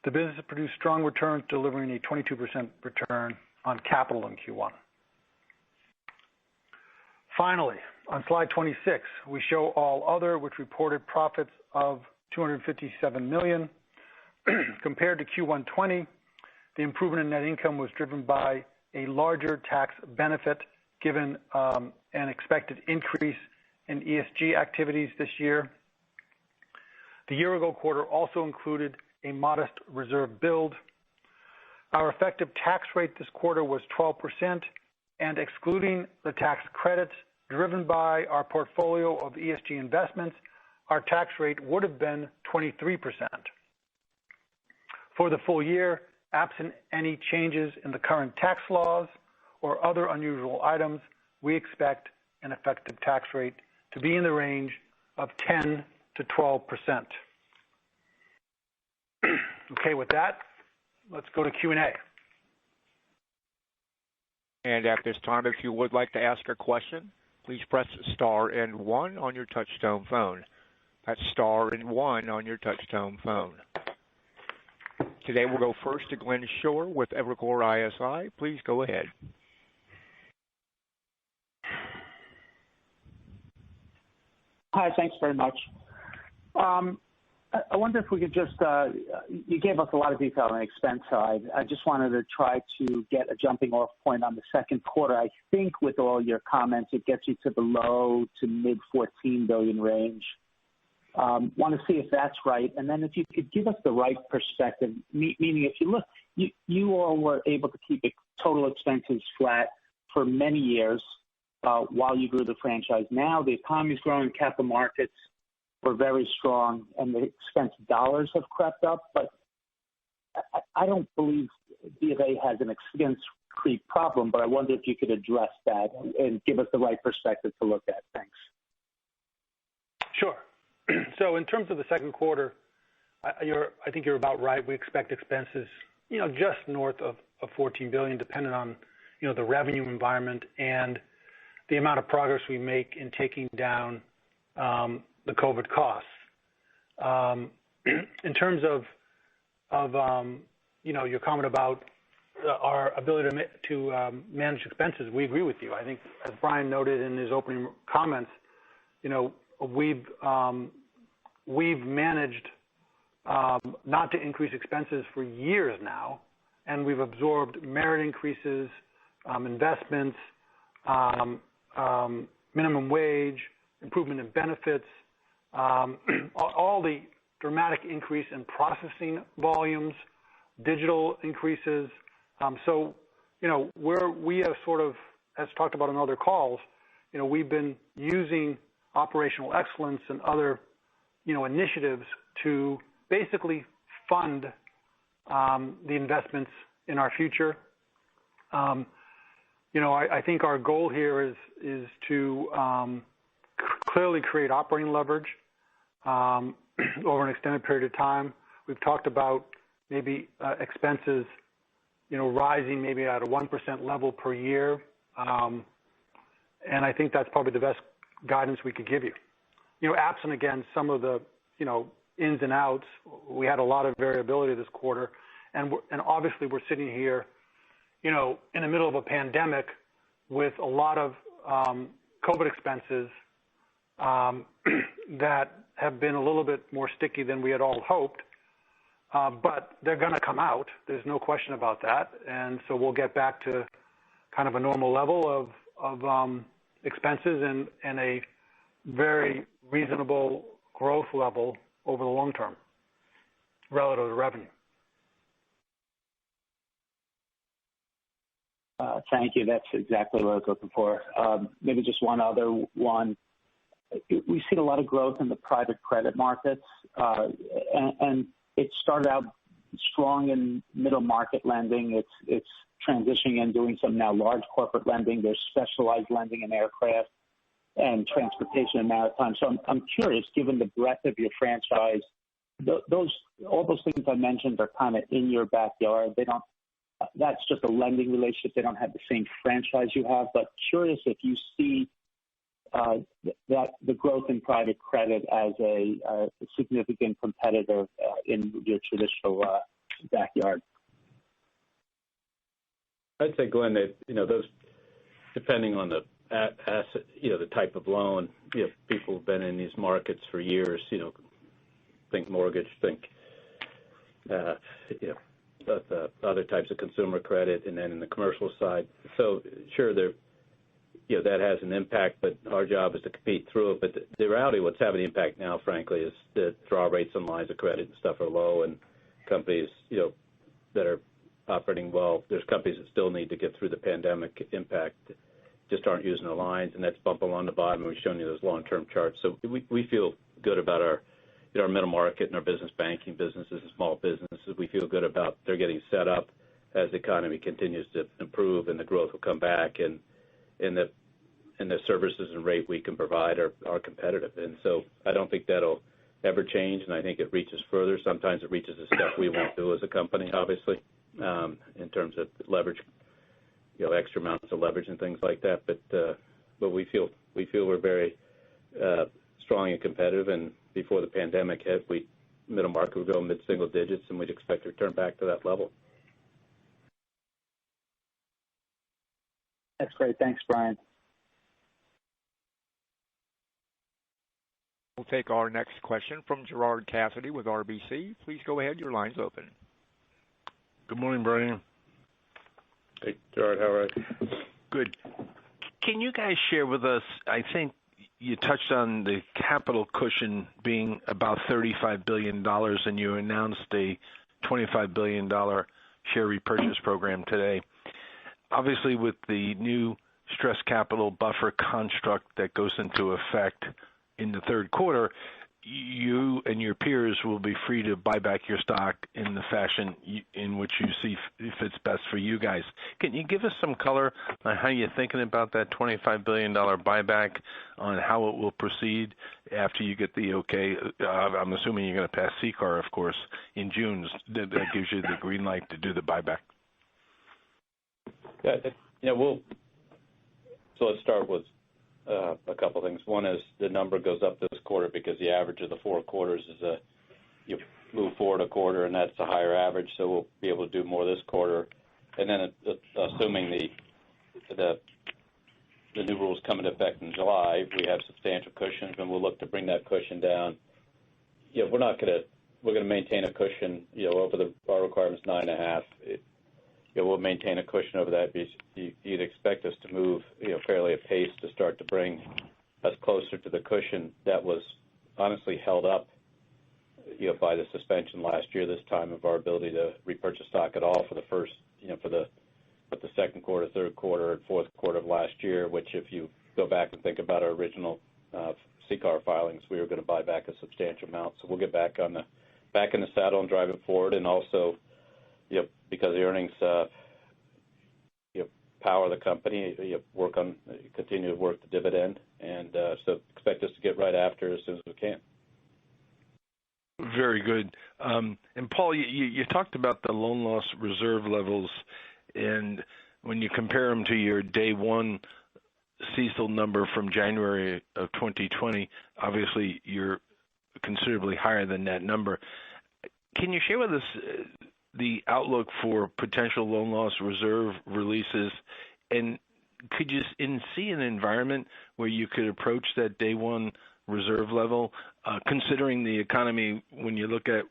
The business produced strong returns, delivering a 22% return on capital in Q1. Finally, on slide 26, we show all other, which reported profits of $257 million. Compared to Q1 20, the improvement in net income was driven by a larger tax benefit given an expected increase in ESG activities this year. The year-ago quarter also included a modest reserve build. Our effective tax rate this quarter was 12%, and excluding the tax credits driven by our portfolio of ESG investments, our tax rate would have been 23%. For the full year, absent any changes in the current tax laws or other unusual items, we expect an effective tax rate to be in the range of 10 to 12%. Okay, with that, let's go to Q&A. And at this time, if you would like to ask a question, please press star and 1 on your touch-tone phone. That's star and 1 on your touch-tone phone. Today we'll go first to Glenn Schorr with Evercore ISI. Please go ahead. Hi, thanks very much. I wonder if we could just, you gave us a lot of detail on the expense side. I just wanted to try to get a jumping off point on the second quarter. I think with all your comments, it gets you to the low to mid $14 billion range. Want to see if that's right. And then if you could give us the right perspective, meaning if you look, you all were able to keep total expenses flat for many years while you grew the franchise. Now the economy's growing, capital markets were very strong, and the expense dollars have crept up. But I don't believe B of A has an expense creep problem, but I wonder if you could address that and give us the right perspective to look at. Thanks. Sure. So in terms of the second quarter, I think you're about right. We expect expenses, just north of $14 billion, depending on, the revenue environment and the amount of progress we make in taking down the COVID costs. In terms of your comment about our ability to manage expenses, we agree with you. I think, as Brian noted in his opening comments, we've managed not to increase expenses for years now, and we've absorbed merit increases, investments, minimum wage, improvement in benefits, all the dramatic increase in processing volumes, digital increases. We have sort of, as talked about on other calls, we've been using operational excellence and other, initiatives to basically fund the investments in our future. I think our goal here is to clearly create operating leverage over an extended period of time. We've talked about maybe expenses, rising maybe at a 1% level per year. And I think that's probably the best guidance we could give you. Absent, again, some of the, ins and outs, we had a lot of variability this quarter. And obviously we're sitting here, in the middle of a pandemic with a lot of COVID expenses that have been a little bit more sticky than we had all hoped. But they're going to come out. There's no question about that. And so we'll get back to kind of a normal level of expenses and a very reasonable growth level over the long term relative to revenue. Thank you. That's exactly what I was looking for. Maybe just one other one. We've seen a lot of growth in the private credit markets, and it started out strong in middle market lending. It's transitioning and doing some now large corporate lending. There's specialized lending in aircraft and transportation and maritime. So I'm curious, given the breadth of your franchise, all those things I mentioned are kind of in your backyard. That's just a lending relationship. They don't have the same franchise you have. But curious if you see that the growth in private credit as a significant competitor in your traditional backyard? I'd say, Glenn, that those, depending on the asset, the type of loan, people have been in these markets for years. Think mortgage, think the other types of consumer credit, and then in the commercial side. So sure, that has an impact, but our job is to compete through it. But the reality, what's having an impact now, frankly, is that draw rates on lines of credit and stuff are low, and companies, that are operating well, there's companies that still need to get through the pandemic impact, just aren't using their lines, and that's bumping along the bottom. We've shown you those long-term charts. So we feel good about our middle market and our business banking businesses and small businesses. We feel good about they're getting set up as the economy continues to improve and the growth will come back, and the services and rate we can provide are competitive. And so I don't think that'll ever change, and I think it reaches further. Sometimes it reaches a step we won't do as a company, obviously, in terms of leverage, extra amounts of leverage and things like that. But we feel we're very strong and competitive. And before the pandemic hit, middle market would go mid-single digits, and we'd expect to return back to that level. That's great. Thanks, Brian. We'll take our next question from Gerard Cassidy with RBC. Please go ahead. Your line's open. Good morning, Brian. Hey, Gerard, how are you? Good. Can you guys share with us, I think you touched on the capital cushion being about $35 billion, and you announced a $25 billion share repurchase program today. Obviously, with the new stress capital buffer construct that goes into effect in the third quarter, you and your peers will be free to buy back your stock in the fashion in which you see fits best for you guys. Can you give us some color on how you're thinking about that $25 billion buyback, on how it will proceed after you get the okay? I'm assuming you're going to pass CCAR, of course, in June. That gives you the green light to do the buyback. So let's start with a couple things. One is the number goes up this quarter because the average of the 4 quarters is you move forward a quarter, and that's a higher average, so we'll be able to do more this quarter. And then assuming the new rules come into effect in July, we have substantial cushions, and we'll look to bring that cushion down. We're going to maintain a cushion, over our requirement's 9.5. We'll maintain a cushion over that. You'd expect us to move, fairly apace to start to bring us closer to the cushion that was honestly held up, by the suspension last year, this time, of our ability to repurchase stock at all for the first, for the second quarter, third quarter, and fourth quarter of last year, which if you go back and think about our original CCAR filings, we were going to buy back a substantial amount. So we'll get back in the saddle and drive it forward, and also, because the earnings power the company, continue to work the dividend, and so expect us to get right after as soon as we can. Very good. And Paul, you talked about the loan loss reserve levels, and when you compare them to your day one CECL number from January of 2020, obviously you're considerably higher than that number. Can you share with us the outlook for potential loan loss reserve releases, and could you see an environment where you could approach that day one reserve level, considering the economy, when you look at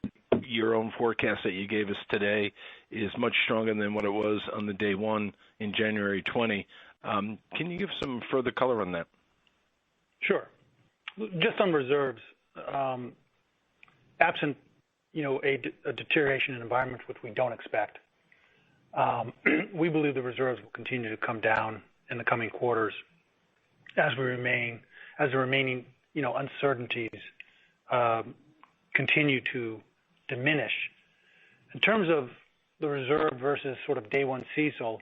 your own forecast that you gave us today, is much stronger than what it was on the day one in January 20? Can you give some further color on that? Sure. Just on reserves, absent a deterioration in environment, which we don't expect, we believe the reserves will continue to come down in the coming quarters as the remaining uncertainties continue to diminish. In terms of the reserve versus sort of day one CECL,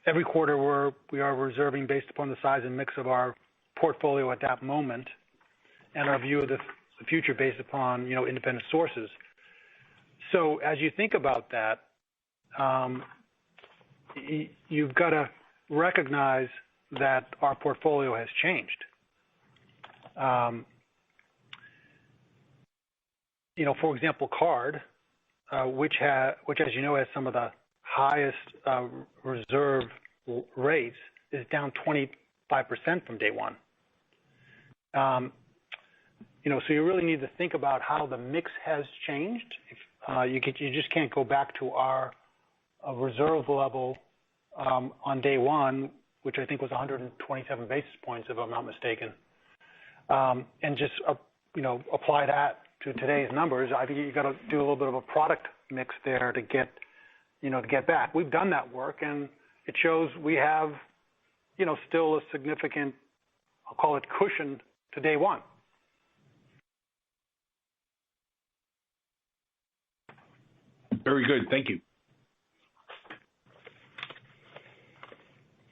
every quarter we are reserving based upon the size and mix of our portfolio at that moment, and our view of the future based upon independent sources. So as you think about that, you've got to recognize that our portfolio has changed. For example, card, which as you know has some of the highest reserve rates, is down 25% from day one. So you really need to think about how the mix has changed. You just can't go back to our reserve level on day one, which I think was 127 basis points, if I'm not mistaken, and just apply that to today's numbers. I think you got to do a little bit of a product mix there to get back. We've done that work, and it shows we have still a significant, I'll call it, cushion to day one. Very good. Thank you.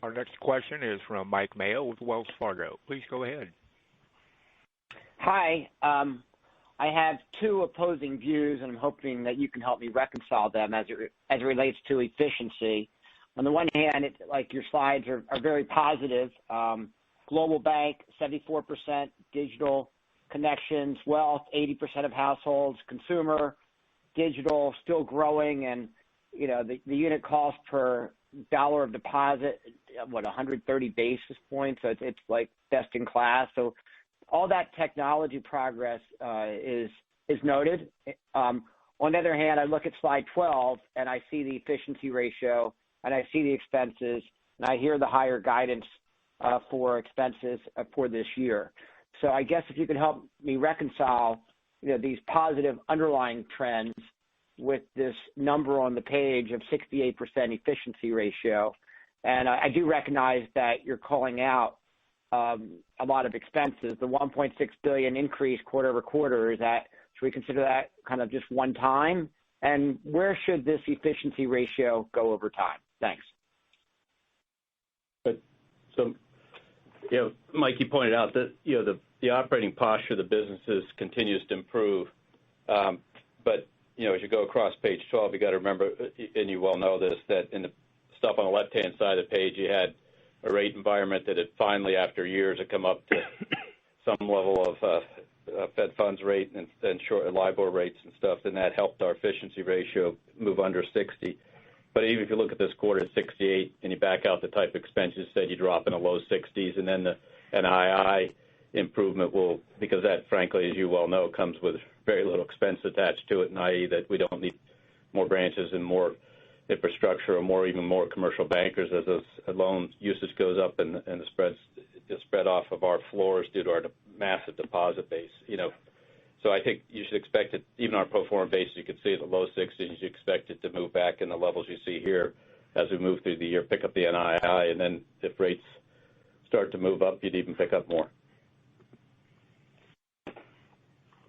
Our next question is from Mike Mayo with Wells Fargo. Please go ahead. Hi. I have two opposing views, and I'm hoping that you can help me reconcile them as it relates to efficiency. On the one hand, your slides are very positive. Global bank, 74% digital connections, wealth, 80% of households, consumer, digital, still growing, and the unit cost per dollar of deposit, 130 basis points. So it's like best in class. So all that technology progress is noted. On the other hand, I look at slide 12 and I see the efficiency ratio and I see the expenses and I hear the higher guidance for expenses for this year. So I guess if you could help me reconcile these positive underlying trends with this number on the page of 68% efficiency ratio. And I do recognize that you're calling out a lot of expenses. The $1.6 billion increase quarter over quarter, should we consider that kind of just one time? And where should this efficiency ratio go over time? Thanks. So, Mike, you pointed out that the operating posture of the businesses continues to improve, but as you go across page 12, you got to remember, and you well know this, that in the stuff on the left-hand side of the page, you had a rate environment that had finally, after years, had come up to some level of Fed funds rate and short LIBOR rates and stuff, and that helped our efficiency ratio move under 60. But even if you look at this quarter at 68 and you back out the type of expenses that you drop in the low 60s, and then the NII improvement will, because that, frankly, as you well know, comes with very little expense attached to it, i.e. that we don't need more branches and more infrastructure or even more commercial bankers as those loan usage goes up and the spread off of our floors due to our massive deposit base. So I think you should expect it, even on a pro forma basis, you could see at the low 60s, you should expect it to move back in the levels you see here as we move through the year, pick up the NII, and then if rates start to move up, you'd even pick up more.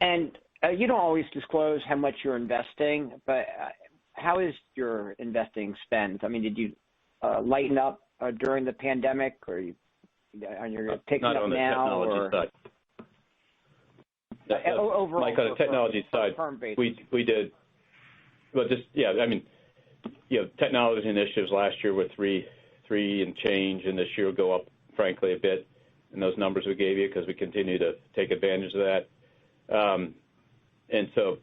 And you don't always disclose how much you're investing, but how is your investing spend? I mean, did you lighten up during the pandemic, or you're taking not up on the now? Technology side. Overall, Mike, on the technology side, we did. Well, technology initiatives last year were three and change, and this year will go up, frankly, a bit in those numbers we gave you because we continue to take advantage of that. And so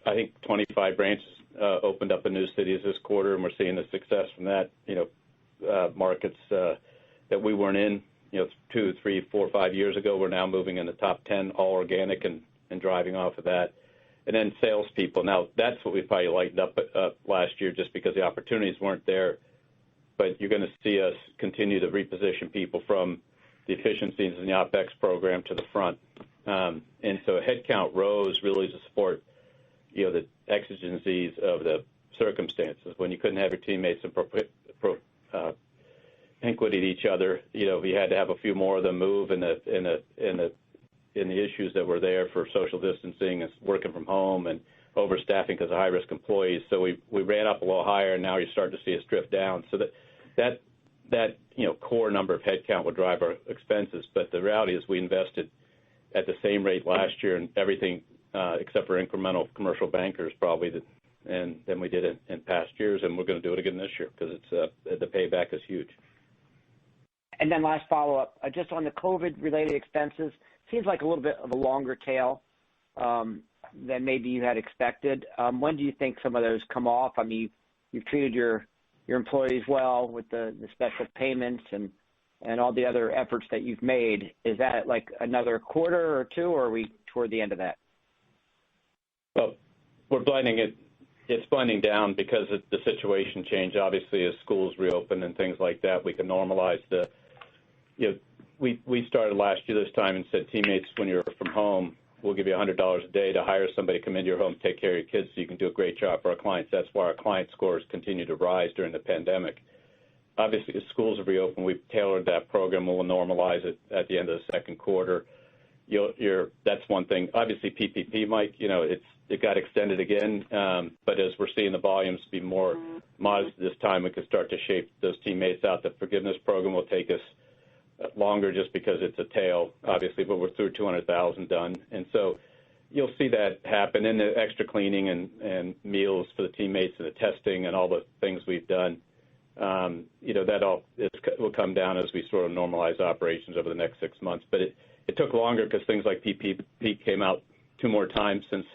I think 25 branches opened up in new cities this quarter, and we're seeing the success from that. Markets that we weren't in, 2, 3, 4, 5 years ago, we're now moving in the top 10, all organic and driving off of that. And then salespeople. Now, that's what we probably lightened up last year just because the opportunities weren't there. But you're going to see us continue to reposition people from the efficiencies in the OPEX program to the front. And so headcount rose really to support, the exigencies of the circumstances. When you couldn't have your teammates and propinquity each other, you had to have a few more of them move in the issues that were there for social distancing and working from home and overstaffing because of high-risk employees. So we ran up a little higher, and now you're starting to see us drift down. So that core number of headcount will drive our expenses. But the reality is we invested at the same rate last year in everything except for incremental commercial bankers probably than we did in past years, and we're going to do it again this year because it's the payback is huge. And then last follow-up, just on the COVID-related expenses, seems like a little bit of a longer tail than maybe you had expected. When do you think some of those come off? I mean, you've treated your employees well with the special payments and all the other efforts that you've made. Is that like another quarter or two, or are we toward the end of that? Well, we're blending it. It's blending down because of the situation change. Obviously, as schools reopen and things like that, we can normalize the. We started last year this time and said, teammates, when you're from home, we'll give you $100 a day to hire somebody to come into your home, take care of your kids, so you can do a great job for our clients. That's why our client scores continue to rise during the pandemic. Obviously, as schools have reopened, we've tailored that program. We'll normalize it at the end of the second quarter. That's one thing. Obviously, PPP, Mike, it got extended again, but as we're seeing the volumes be more modest this time, we can start to shape those teammates out. The forgiveness program will take us longer just because it's a tail, obviously, but we're through 200,000 done. And so you'll see that happen. And the extra cleaning and meals for the teammates and the testing and all the things we've done, that all will come down as we sort of normalize operations over the next 6 months. But it took longer because things like PPP came out 2 more times since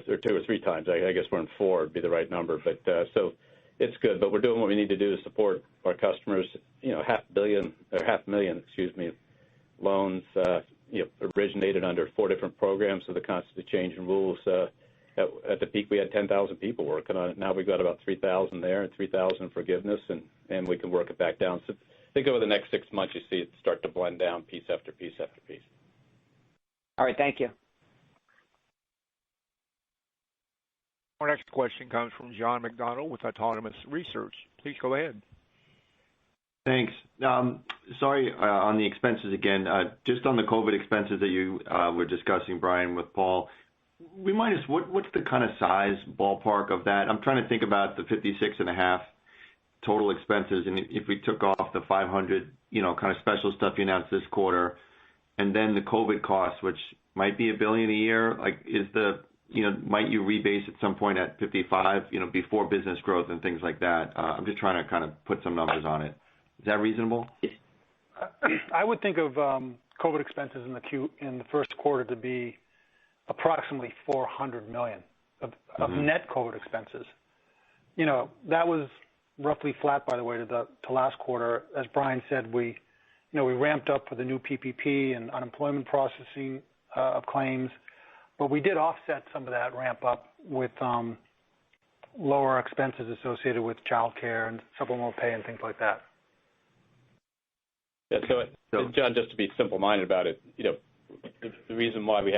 or 2 or 3 times. I guess we're in 4 would be the right number. But so it's good. But we're doing what we need to do to support our customers. $500,000 loans originated under 4 different programs. So the constant change in rules. At the peak, we had 10,000 people working on it. Now we've got about 3,000 there and 3,000 in forgiveness, and we can work it back down. So I think over the next 6 months, you see it start to blend down piece after piece after piece. All right, thank you. Our next question comes from John McDonald with Autonomous Research. Please go ahead. Thanks. Sorry, on the expenses again, just on the COVID expenses that you were discussing, Brian, with Paul. Remind us, what's the kind of size ballpark of that? I'm trying to think about the 56.5 total expenses, and if we took off the 500, kind of special stuff you announced this quarter, and then the COVID costs, which might be $1 billion a year, like might you rebase at some point at 55, before business growth and things like that? I'm just trying to kind of put some numbers on it. Is that reasonable? I would think of COVID expenses in the first quarter to be approximately $400 million of net COVID expenses. That was roughly flat, by the way, to last quarter. As Brian said, we ramped up for the new PPP and unemployment processing of claims, but we did offset some of that ramp up with lower expenses associated with child care and supplemental pay and things like that. Yeah, so John, just to be simple-minded about it, the reason why we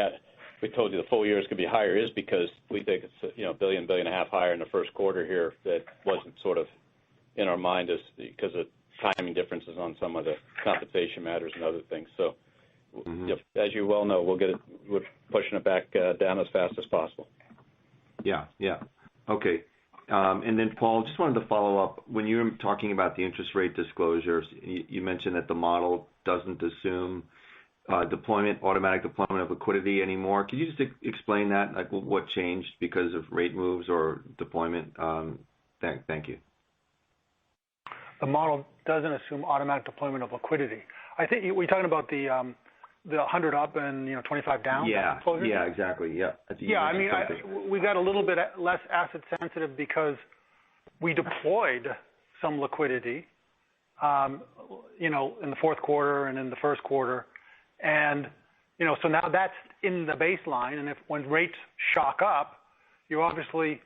told you the full year is going to be higher is because we think it's $1 billion, $1.5 billion higher in the first quarter here. That wasn't sort of in our mind because of timing differences on some of the compensation matters and other things. So, as you well know, we're pushing it back down as fast as possible. Yeah. Okay. And then, Paul, just wanted to follow up. When you were talking about the interest rate disclosures, you mentioned that the model doesn't assume automatic deployment of liquidity anymore. Could you just explain that, like what changed because of rate moves or deployment? Thank you. The model doesn't assume automatic deployment of liquidity. I think we're talking about the 100 up and 25 down. Yeah, exactly. Yeah. We got a little bit less asset sensitive because we deployed some liquidity, in the fourth quarter and in the first quarter. And, so now that's in the baseline. And when rates shock up, you obviously,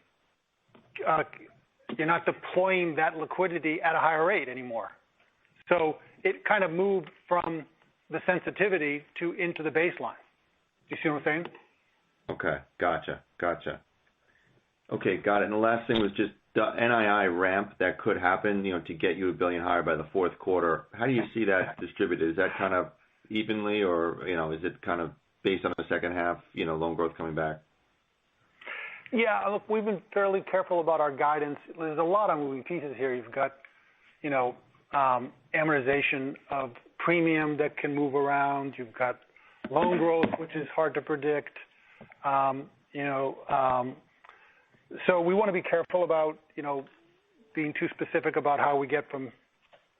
you're not deploying that liquidity at a higher rate anymore. So it kind of moved from the sensitivity into the baseline. You see what I'm saying? Okay. Gotcha. Okay. Got it. And the last thing was just the NII ramp that could happen, to get you $1 billion higher by the fourth quarter. How do you see that distributed? Is that kind of evenly, or is it kind of based on the second half, loan growth coming back? Yeah, look, we've been fairly careful about our guidance. There's a lot of moving pieces here. You've got, amortization of premium that can move around. You've got loan growth, which is hard to predict. So we want to be careful about, being too specific about how we get from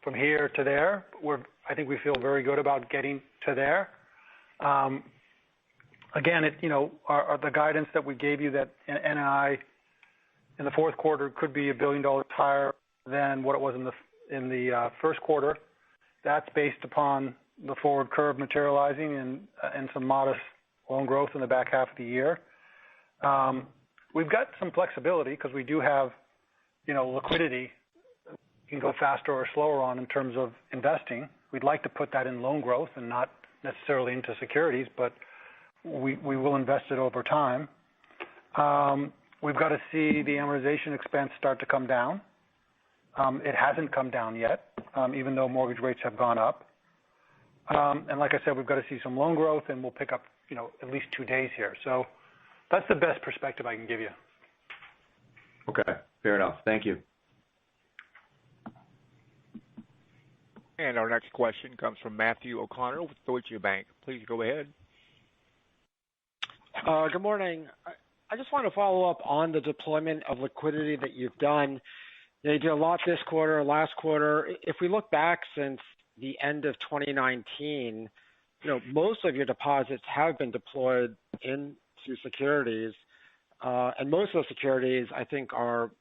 from here to there. I think we feel very good about getting to there. Again, the guidance that we gave you that NII in the fourth quarter could be $1 billion higher than what it was in the first quarter. That's based upon the forward curve materializing and some modest loan growth in the back half of the year. We've got some flexibility because we do have, liquidity you can go faster or slower on in terms of investing. We'd like to put that in loan growth and not necessarily into securities, but we will invest it over time. We've got to see the amortization expense start to come down. It hasn't come down yet, even though mortgage rates have gone up. And like I said, we've got to see some loan growth, and we'll pick up, at least 2 days here. So that's the best perspective I can give you. Okay, fair enough. Thank you. And our next question comes from Matthew O'Connor with Deutsche Bank. Please go ahead. Good morning. I just want to follow up on the deployment of liquidity that you've done. You did a lot this quarter, last quarter. If we look back since the end of 2019, most of your deposits have been deployed into securities, and most of the securities, I think, are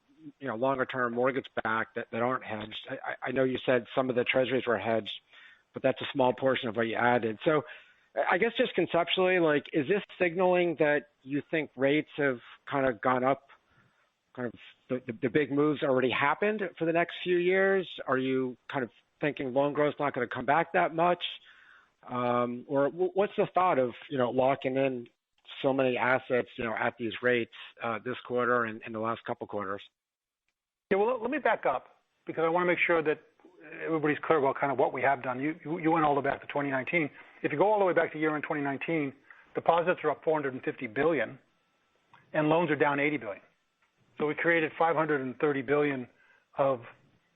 longer-term mortgage-backed that aren't hedged. I know you said some of the treasuries were hedged, but that's a small portion of what you added. So I guess just conceptually, is this signaling that you think rates have kind of gone up, kind of the big moves already happened for the next few years? Are you kind of thinking loan growth is not going to come back that much? Or what's the thought of, locking in so many assets, at these rates this quarter and in the last couple quarters? Yeah, well, let me back up because I want to make sure that everybody's clear about kind of what we have done. You went all the way back to 2019. If you go all the way back to year-end 2019, deposits are up $450 billion, and loans are down $80 billion. So we created $530 billion of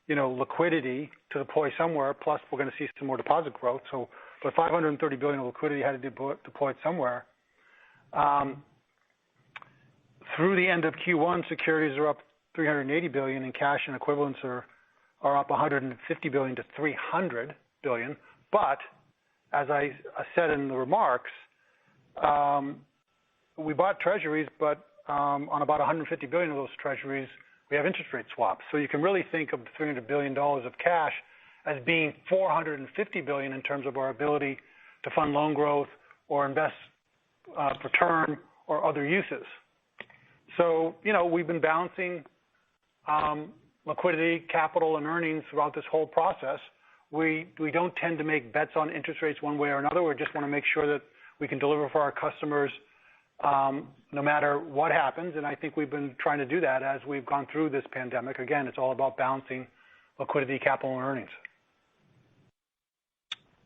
liquidity to deploy somewhere. Plus, we're going to see some more deposit growth. So, but $530 billion of liquidity had to be deployed somewhere. Through the end of Q1, securities are up $380 billion, and cash and equivalents are up $150 billion to $300 billion. But as I said in the remarks, we bought treasuries, but on about $150 billion of those treasuries, we have interest rate swaps. So you can really think of the $300 billion of cash as being $450 billion in terms of our ability to fund loan growth or invest for term or other uses. So, we've been balancing liquidity, capital, and earnings throughout this whole process. We don't tend to make bets on interest rates one way or another. We just want to make sure that we can deliver for our customers no matter what happens. And I think we've been trying to do that as we've gone through this pandemic. Again, it's all about balancing liquidity, capital, and earnings.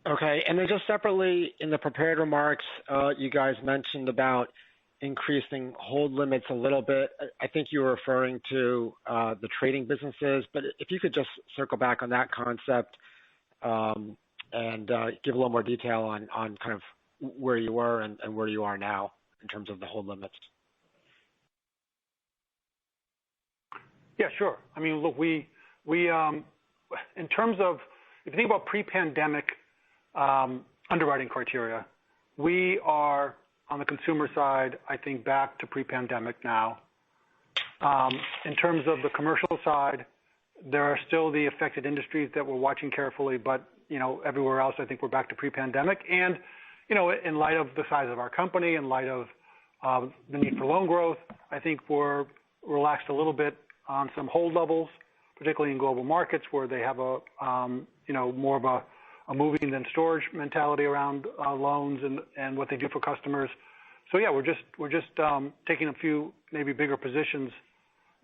Okay. And then just separately, in the prepared remarks, you guys mentioned about increasing hold limits a little bit. I think you were referring to the trading businesses, but if you could just circle back on that concept and give a little more detail on kind of where you were and where you are now in terms of the hold limits. Yeah, sure. I mean, look, we in terms of, if you think about pre-pandemic underwriting criteria, we are on the consumer side, I think, back to pre-pandemic now. In terms of the commercial side, there are still the affected industries that we're watching carefully, but everywhere else, I think we're back to pre-pandemic. And in light of the size of our company, in light of the need for loan growth, I think we're relaxed a little bit on some hold levels, particularly in global markets where they have a more of a moving than storage mentality around loans and what they do for customers. So yeah, we're just taking a few maybe bigger positions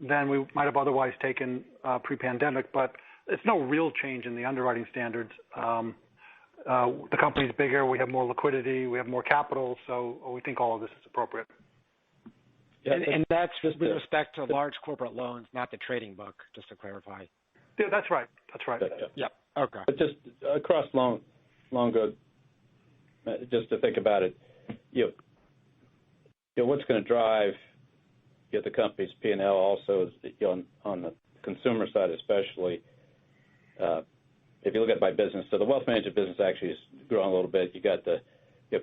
than we might have otherwise taken pre-pandemic, but it's no real change in the underwriting standards. The company's bigger, we have more liquidity, we have more capital, so we think all of this is appropriate. Yeah, and that's just with respect to large corporate loans, not the trading book, just to clarify. Yeah, that's right. That's right. Yep. Okay. But just across long good, just to think about it, what's going to drive the company's P&L also is on the consumer side especially, if you look at by business, so the wealth management business actually is growing a little bit. You got the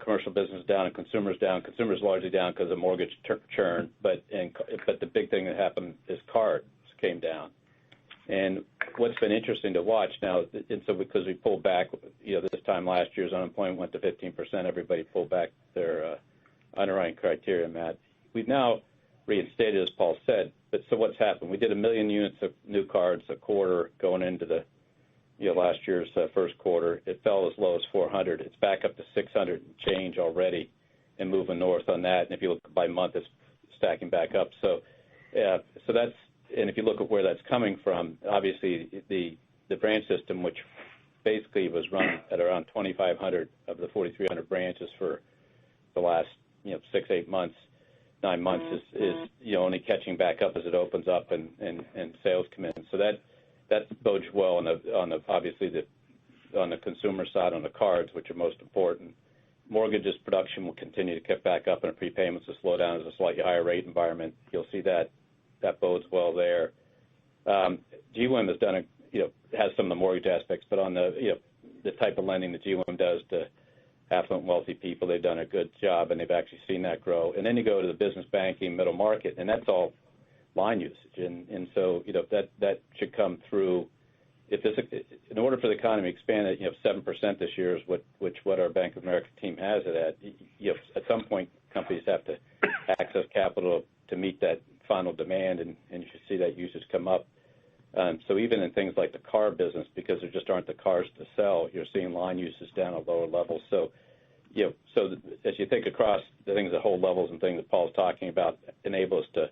commercial business down and consumers down. Consumers largely down because of mortgage churn, but the big thing that happened is cards came down. And what's been interesting to watch now, and so because we pulled back, this time last year's unemployment went to 15%, everybody pulled back their underwriting criteria, Matt. We've now reinstated, as Paul said, but so what's happened? We did 1 million units of new cards a quarter going into the last year's first quarter. It fell as low as 400. It's back up to 600 and change already and moving north on that. And if you look by month, it's stacking back up. So that's, and if you look at where that's coming from, obviously the branch system, which basically was run at around 2,500 of the 4,300 branches for the last 6, 8 months, 9 months, is only catching back up as it opens up and sales come in. So that bodes well on the obviously on the consumer side, on the cards, which are most important. Mortgages production will continue to get back up, and prepayments will slow down as a slightly higher rate environment. You'll see that bodes well there. GWIM has done has some of the mortgage aspects, but on the type of lending that GWIM does to affluent, wealthy people, they've done a good job, and they've actually seen that grow. And then you go to the business banking, middle market, and that's all line usage, and so that should come through. In order for the economy to expand at 7% this year is what our Bank of America team has it at. At some point, companies have to access capital to meet that final demand, and you should see that usage come up. So even in things like the car business, because there just aren't the cars to sell, you're seeing line usage down at lower levels. So as you think across the things at whole levels and things that Paul's talking about, enable us to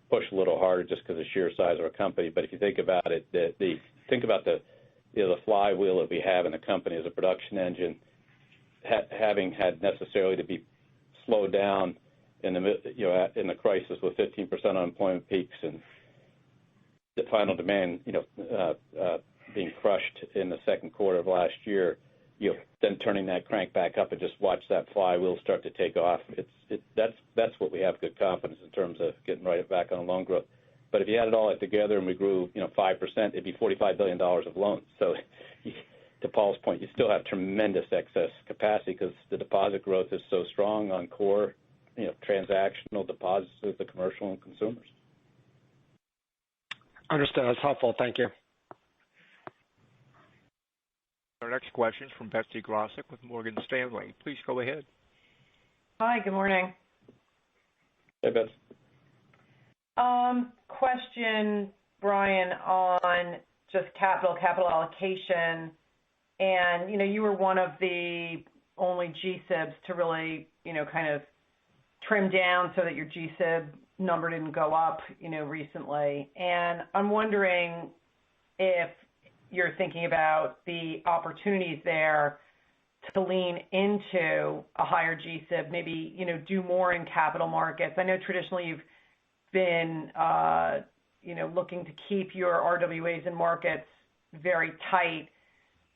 push a little harder just because of the sheer size of our company. But if you think about it, think about the flywheel that we have in the company as a production engine, having had necessarily to be slowed down in the crisis with 15% unemployment peaks and the final demand being crushed in the second quarter of last year, then turning that crank back up and just watch that flywheel start to take off. That's what we have good confidence in terms of getting right back on loan growth. But if you add it all together and we grew 5%, it'd be $45 billion of loans. So to Paul's point, you still have tremendous excess capacity because the deposit growth is so strong on core transactional deposits of the commercial and consumers. Understood. That's helpful. Thank you. Our next question is from Betsy Graseck with Morgan Stanley. Please go ahead. Hi, good morning. Hey, Betsy. Question, Brian, on just capital allocation. And, you were one of the only GSIBs to really, kind of trim down so that your GSIB number didn't go up, recently. And I'm wondering if you're thinking about the opportunities there to lean into a higher GSIB, maybe, do more in capital markets. I know traditionally you've been, looking to keep your RWAs in markets very tight.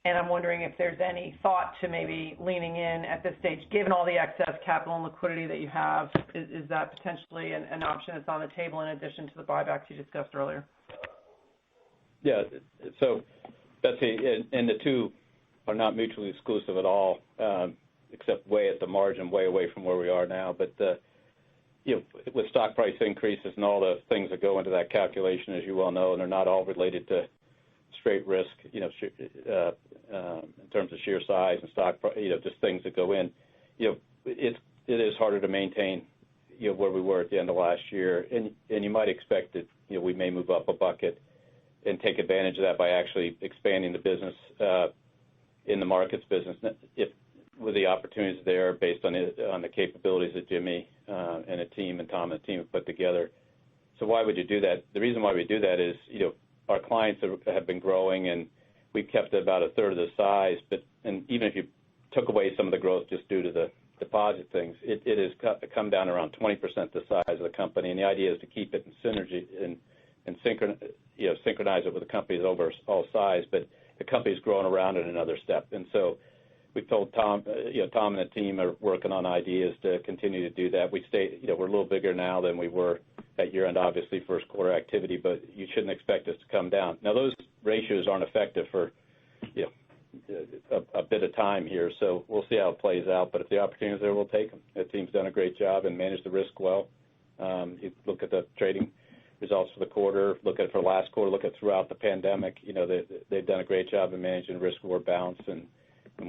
And I'm wondering if there's any thought to maybe leaning in at this stage, given all the excess capital and liquidity that you have. Is that potentially an option that's on the table in addition to the buybacks you discussed earlier? Yeah, so Betsy, and the two are not mutually exclusive at all, except way at the margin, way away from where we are now. But with stock price increases and all the things that go into that calculation, as you well know, and they're not all related to straight risk, in terms of sheer size and stock, just things that go in. It is harder to maintain, where we were at the end of last year, and you might expect that we may move up a bucket and take advantage of that by actually expanding the business in the markets business, if with the opportunities there based on the capabilities that Jimmy and the team and Tom and the team have put together. So why would you do that? The reason why we do that is our clients have been growing, and we've kept it about a third of the size. And even if you took away some of the growth just due to the deposit things, it has come down around 20% the size of the company. And the idea is to keep it in synergy and synchronize it with the company's overall size. But the company's growing around it another step. And so we've told Tom, Tom and the team are working on ideas to continue to do that. We're a little bigger now than we were at year end, obviously, first quarter activity, but you shouldn't expect us to come down. Now, those ratios aren't effective for a bit of time here. So we'll see how it plays out. But if the opportunities are there, we'll take them. The team's done a great job and managed the risk well. You look at the trading results for the quarter, look at it for last quarter, look at throughout the pandemic. They've done a great job in managing risk-reward balance, and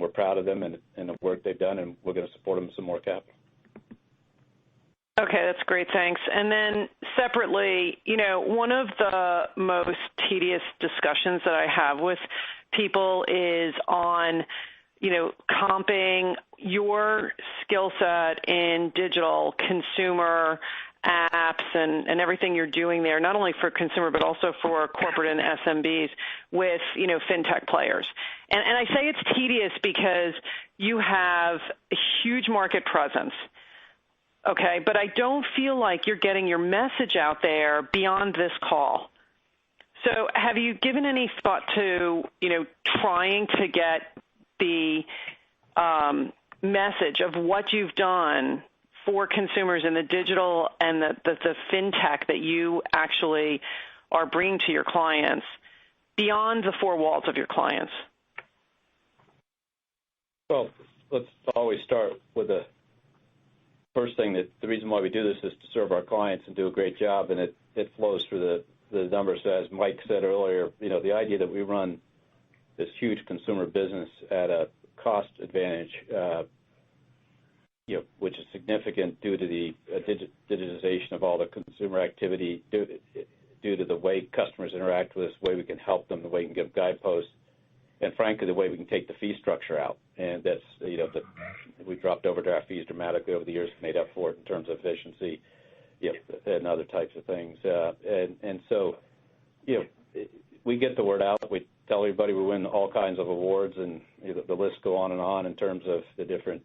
we're proud of them and the work they've done, and we're going to support them with some more capital. Okay, that's great, thanks. And then separately, one of the most tedious discussions that I have with people is on, comping your skill set in digital consumer apps and everything you're doing there, not only for consumer but also for corporate and SMBs with, fintech players. And I say it's tedious because you have a huge market presence. Okay, but I don't feel like you're getting your message out there beyond this call. So have you given any thought to, trying to get the message of what you've done for consumers in the digital and the fintech that you actually are bringing to your clients beyond the four walls of your clients? Well, let's always start with the first thing, that the reason why we do this is to serve our clients and do a great job, and it flows through the numbers. As Mike said earlier, the idea that we run this huge consumer business at a cost advantage, which is significant due to the digitization of all the consumer activity, due to the way customers interact with us, the way we can help them, the way we can give guideposts, and frankly, the way we can take the fee structure out. And that's, we dropped overdraft fees dramatically over the years, made up for it in terms of efficiency, and other types of things. And so, we get the word out. We tell everybody we win all kinds of awards, and the list go on in terms of the different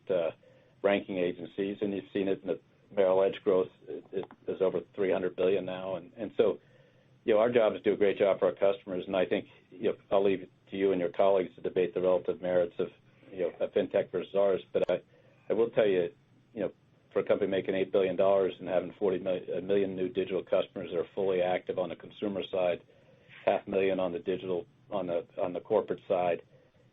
ranking agencies. And you've seen it in the Merrill Edge growth. It's over $300 billion now. And so, our job is to do a great job for our customers. And I think I'll leave it to you and your colleagues to debate the relative merits of a fintech versus ours. But I will tell you, for a company making $8 billion and having 40 million new digital customers that are fully active on the consumer side, 500,000 on the digital on the corporate side,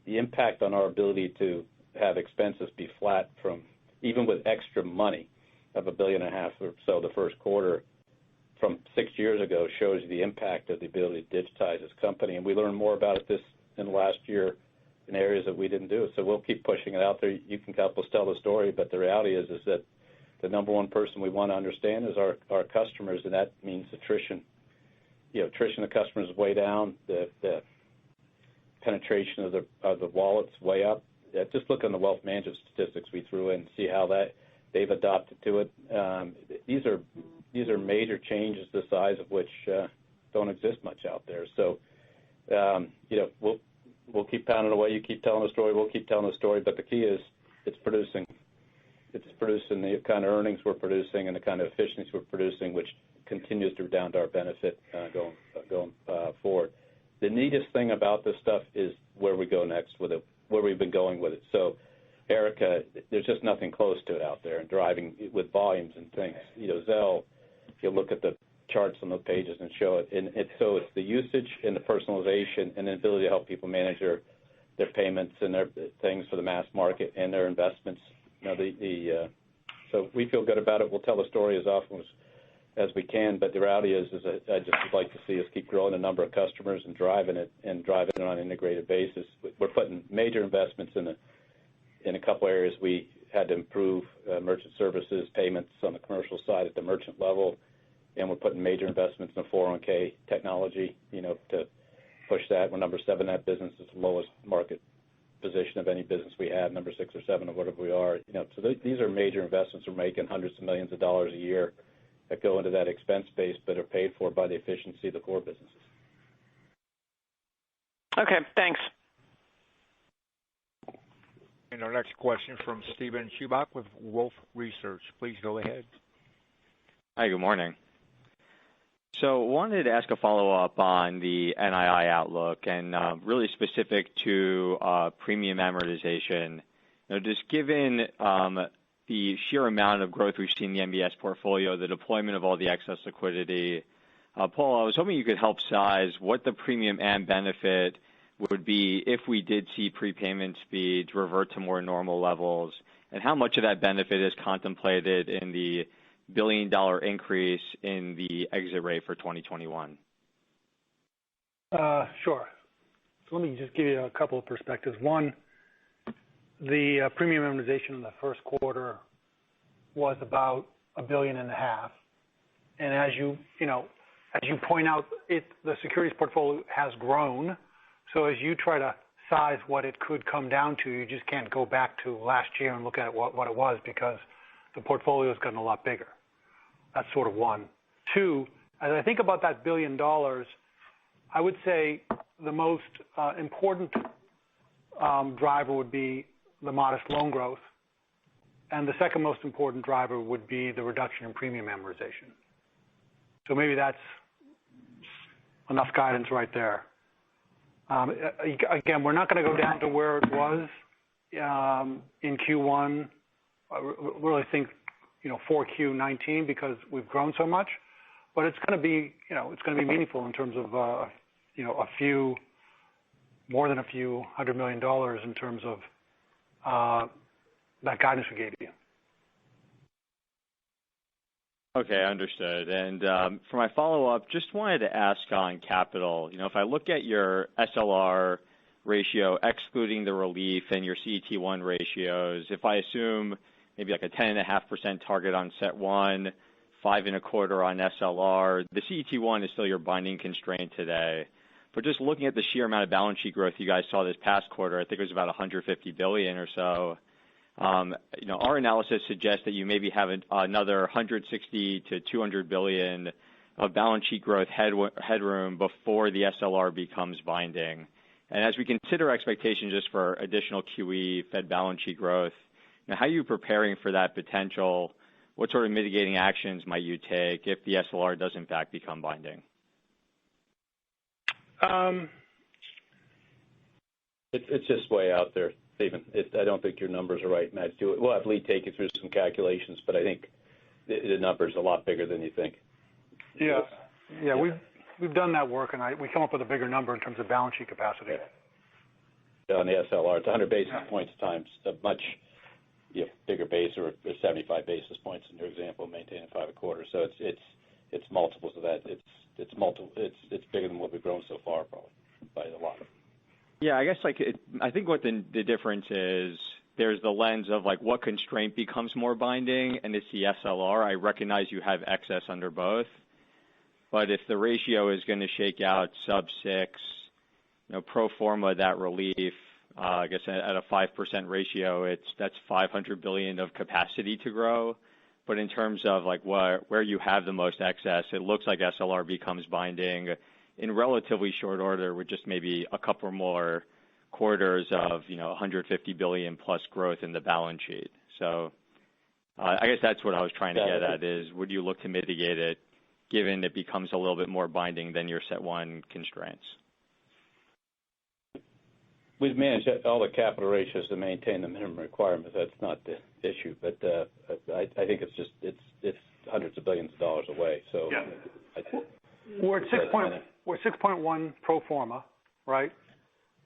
the impact on our ability to have expenses be flat from even with extra money of $1.5 billion or so the first quarter from 6 years ago shows you the impact of the ability to digitize this company. And we learned more about this in the last year in areas that we didn't do. So we'll keep pushing it out there. You can help us tell the story, but the reality is that the number one person we want to understand is our customers, and that means attrition. Attrition of customers is way down. The penetration of the wallets way up. Just look on the wealth management statistics we threw in and see how that they've adopted to it. These are major changes, the size of which don't exist much out there. So, we'll keep pounding away. You keep telling the story. We'll keep telling the story. But the key is it's producing the kind of earnings we're producing and the kind of efficiency we're producing, which continues to redound to our benefit going forward. The neatest thing about this stuff is where we go next with it, where we've been going with it. So, Erica, there's just nothing close to it out there, and driving with volumes and things. Zelle, you'll look at the charts on the pages and show it. And so it's the usage and the personalization and the ability to help people manage their payments and their things for the mass market and their investments. So we feel good about it. We'll tell the story as often as we can, but the reality is I just would like to see us keep growing the number of customers and driving it on an integrated basis. We're putting major investments in a couple areas. We had to improve merchant services, payments on the commercial side at the merchant level, and we're putting major investments in the 401k technology, to push that. We're number 7 in that business. It's the lowest market position of any business we have, number 6 or 7 or whatever we are. So these are major investments. We're making hundreds of millions of dollars a year that go into that expense base, but are paid for by the efficiency of the core businesses. Okay, thanks. And our next question from Steven Chubak with Wolfe Research. Please go ahead. Hi, good morning. So wanted to ask a follow-up on the NII outlook and really specific to premium amortization. Just given the sheer amount of growth we've seen in the MBS portfolio, the deployment of all the excess liquidity, Paul, I was hoping you could help size what the premium and benefit would be if we did see prepayment speeds revert to more normal levels, and how much of that benefit is contemplated in the $1 billion increase in the exit rate for 2021? Sure. So let me just give you a couple of perspectives. One, the premium amortization in the first quarter was about $1.5 billion, and as you point out, the securities portfolio has grown. So as you try to size what it could come down to, you just can't go back to last year and look at what it was, because the portfolio has gotten a lot bigger. That's sort of one. Two, as I think about that $1 billion, I would say the most important driver would be the modest loan growth, and the second most important driver would be the reduction in premium amortization. So maybe that's enough guidance right there. Again, we're not going to go down to where it was in Q1. I really think 4Q19, because we've grown so much, but it's going to be meaningful in terms of more than a few $100 million in terms of that guidance we gave you. Okay, understood. And for my follow-up, just wanted to ask on capital. If I look at your SLR ratio, excluding the relief, and your CET1 ratios, if I assume maybe like a 10.5% target on CET1, 5.25 on SLR, the CET1 is still your binding constraint today. But just looking at the sheer amount of balance sheet growth you guys saw this past quarter, I think it was about $150 billion or so. Our analysis suggests that you maybe have another $160 to $200 billion of balance sheet growth headroom before the SLR becomes binding. And as we consider expectations just for additional QE, Fed balance sheet growth, how are you preparing for that potential? What sort of mitigating actions might you take if the SLR does in fact become binding? It's just way out there, Stephen. I don't think your numbers are right, Matt. We'll have Lee take you through some calculations, but I think the number's a lot bigger than you think. Yeah. We've done that work, and we come up with a bigger number in terms of balance sheet capacity. Yeah. On the SLR, it's 100 basis points times a much bigger base, or 75 basis points in your example, maintaining 5.25. So it's multiples of that. It's bigger than what we've grown so far, probably by a lot. Yeah, I guess I think what the difference is, there's the lens of what constraint becomes more binding, and it's the SLR. I recognize you have excess under both, but if the ratio is going to shake out sub 6, pro forma that relief, I guess at a 5% ratio, that's $500 billion of capacity to grow. But in terms of where you have the most excess, it looks like SLR becomes binding in relatively short order, with just maybe a couple more quarters of $150 billion plus growth in the balance sheet. So I guess that's what I was trying to get at, is would you look to mitigate it given it becomes a little bit more binding than your CET1 constraints? We've managed all the capital ratios to maintain the minimum requirements. That's not the issue, but I think it's hundreds of billions of dollars away. So yeah. We're at 6.1 pro forma, right?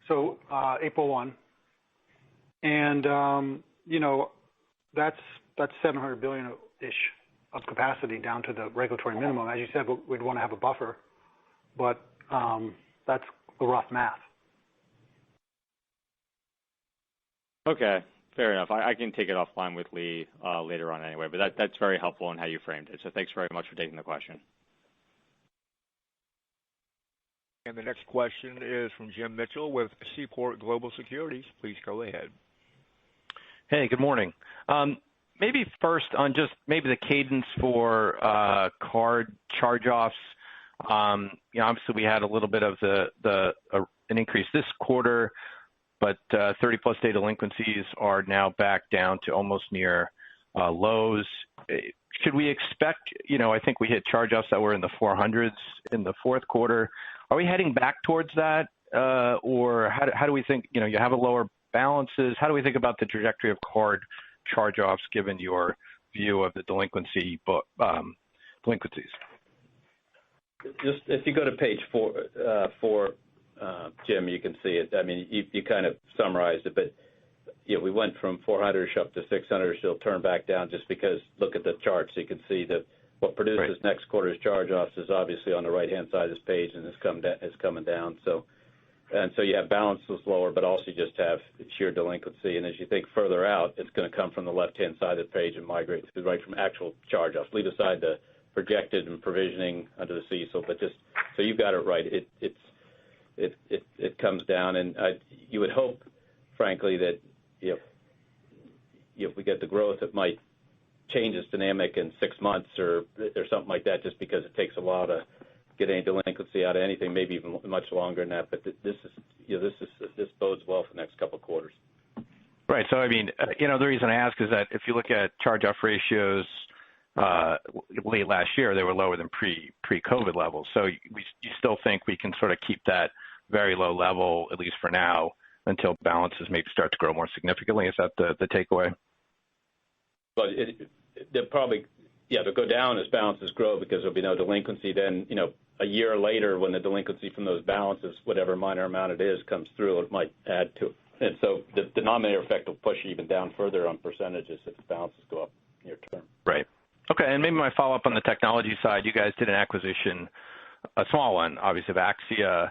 So April 1, and that's $700 billion ish of capacity down to the regulatory minimum. As you said, we'd want to have a buffer, but that's the rough math. Okay, fair enough. I can take it offline with Lee later on anyway, but that's very helpful in how you framed it. So thanks very much for taking the question. And the next question is from Jim Mitchell with Seaport Global Securities. Please go ahead. Hey, good morning. Maybe first on just maybe the cadence for card charge-offs. Obviously we had a little bit of an increase this quarter, but 30-plus day delinquencies are now back down to almost near lows. Should we expect, I think we hit charge-offs that were in the 400s in the fourth quarter. Are we heading back towards that? Or how do we think, you have a lower balances. How do we think about the trajectory of card charge-offs given your view of the delinquencies? Just if you go to page 4, Jim, you can see it. I mean, you kind of summarized it, but we went from 400-ish up to 600-ish. It'll turn back down just because look at the chart, so you can see that what produces next quarter's charge-offs is obviously on the right-hand side of this page and is coming down. So you have balances lower, but also you just have sheer delinquency. And as you think further out, it's going to come from the left-hand side of the page and migrate to the right from actual charge-offs. Leave aside the projected and provisioning under the CECL, but just so you got it right. It comes down, and you would hope, frankly, that if we get the growth, it might change its dynamic in 6 months or something like that, just because it takes a while to get any delinquency out of anything, maybe even much longer than that. But this bodes well for the next couple of quarters. Right. So I mean, the reason I ask is that if you look at charge-off ratios late last year, they were lower than pre-COVID levels. So you still think we can sort of keep that very low level, at least for now, until balances maybe start to grow more significantly? Is that the takeaway? But they'll probably, they'll go down as balances grow because there'll be no delinquency. Then, a year later when the delinquency from those balances, whatever minor amount it is, comes through, it might add to it. And so the denominator effect will push even down further on percentages if the balances go up near term. Right. Okay, and maybe my follow-up on the technology side, you guys did an acquisition, a small one, obviously, of Axia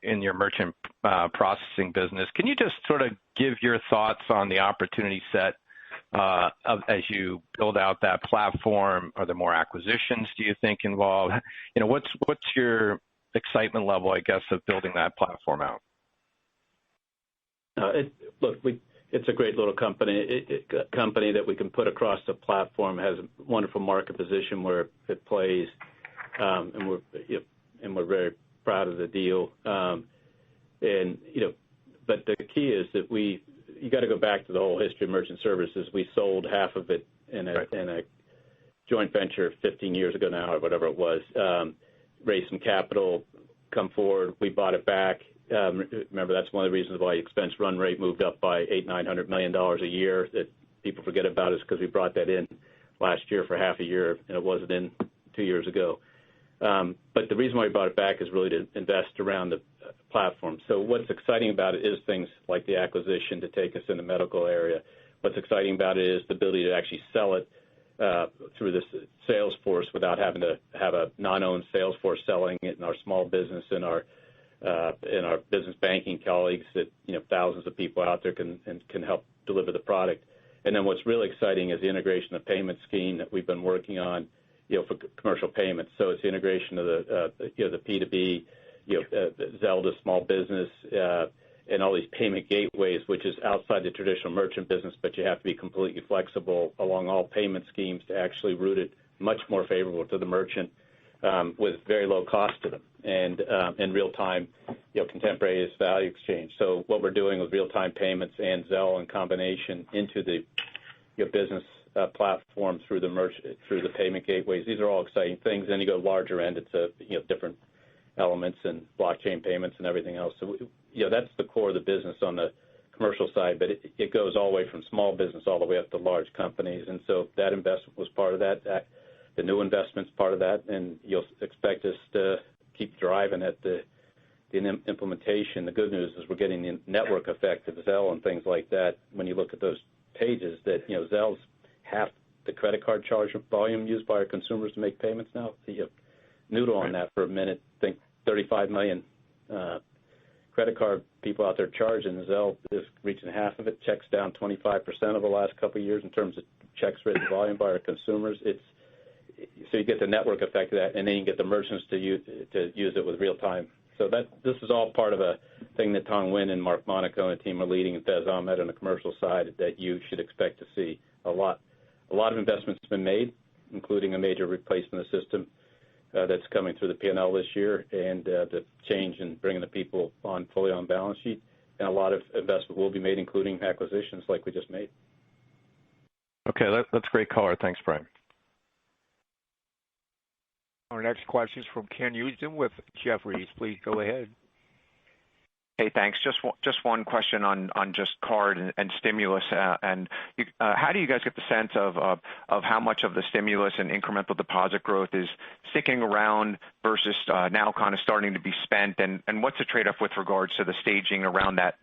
in your merchant processing business. Can you just sort of give your thoughts on the opportunity set as you build out that platform? Are there more acquisitions, do you think, involved? What's your excitement level, I guess, of building that platform out? It's a great little company. Company that we can put across the platform, has a wonderful market position where it plays, and we're very proud of the deal. But the key is that you got to go back to the whole history of merchant services. We sold half of it in a joint venture 15 years ago now, or whatever it was. Raised some capital, come forward. We bought it back. Remember, that's one of the reasons why expense run rate moved up by $800-900 million a year. That people forget about is because we brought that in last year for half a year, and it wasn't in 2 years ago. But the reason why we bought it back is really to invest around the platform. So what's exciting about it is things like the acquisition to take us in the medical area. What's exciting about it is the ability to actually sell it through this sales force without having to have a non-owned sales force selling it, in our small business, in our business banking colleagues that thousands of people out there can help deliver the product. And then what's really exciting is the integration of payment scheme that we've been working on, for commercial payments. So it's the integration of the P2B, Zelle to small business, and all these payment gateways, which is outside the traditional merchant business, but you have to be completely flexible along all payment schemes to actually route it much more favorable to the merchant, with very low cost to them, and real-time, contemporaneous value exchange. So what we're doing with real-time payments and Zelle in combination into the business platform through the payment gateways, these are all exciting things. Then you go larger end, it's different elements and blockchain payments and everything else. So that's the core of the business on the commercial side, but it goes all the way from small business all the way up to large companies. And so that investment was part of that. The new investment's part of that, and you'll expect us to keep driving at the implementation. The good news is we're getting the network effect of Zelle and things like that. When you look at those pages, that Zelle's half the credit card charge volume used by our consumers to make payments now. So you noodle on that for a minute. Think 35 million credit card people out there charging. Zelle is reaching half of it. Checks down 25% over the last couple of years in terms of checks written volume by our consumers. So you get the network effect of that, and then you get the merchants to use it with real time. So this is all part of a thing that Tong Nguyen and Mark Monaco and the team are leading, and Fez Ahmed on the commercial side, that you should expect to see a lot of investments have been made, including a major replacement of the system that's coming through the P&L this year, and the change in bringing the people fully on balance sheet. And a lot of investment will be made, including acquisitions like we just made. Okay, that's great color. Thanks, Brian. Our next question is from Ken Usdin with Jefferies. Please go ahead. Hey, thanks. Just one question on just card and stimulus. How do you guys get the sense of how much of the stimulus and incremental deposit growth is sticking around versus now kind of starting to be spent? And what's the trade-off with regards to the staging around that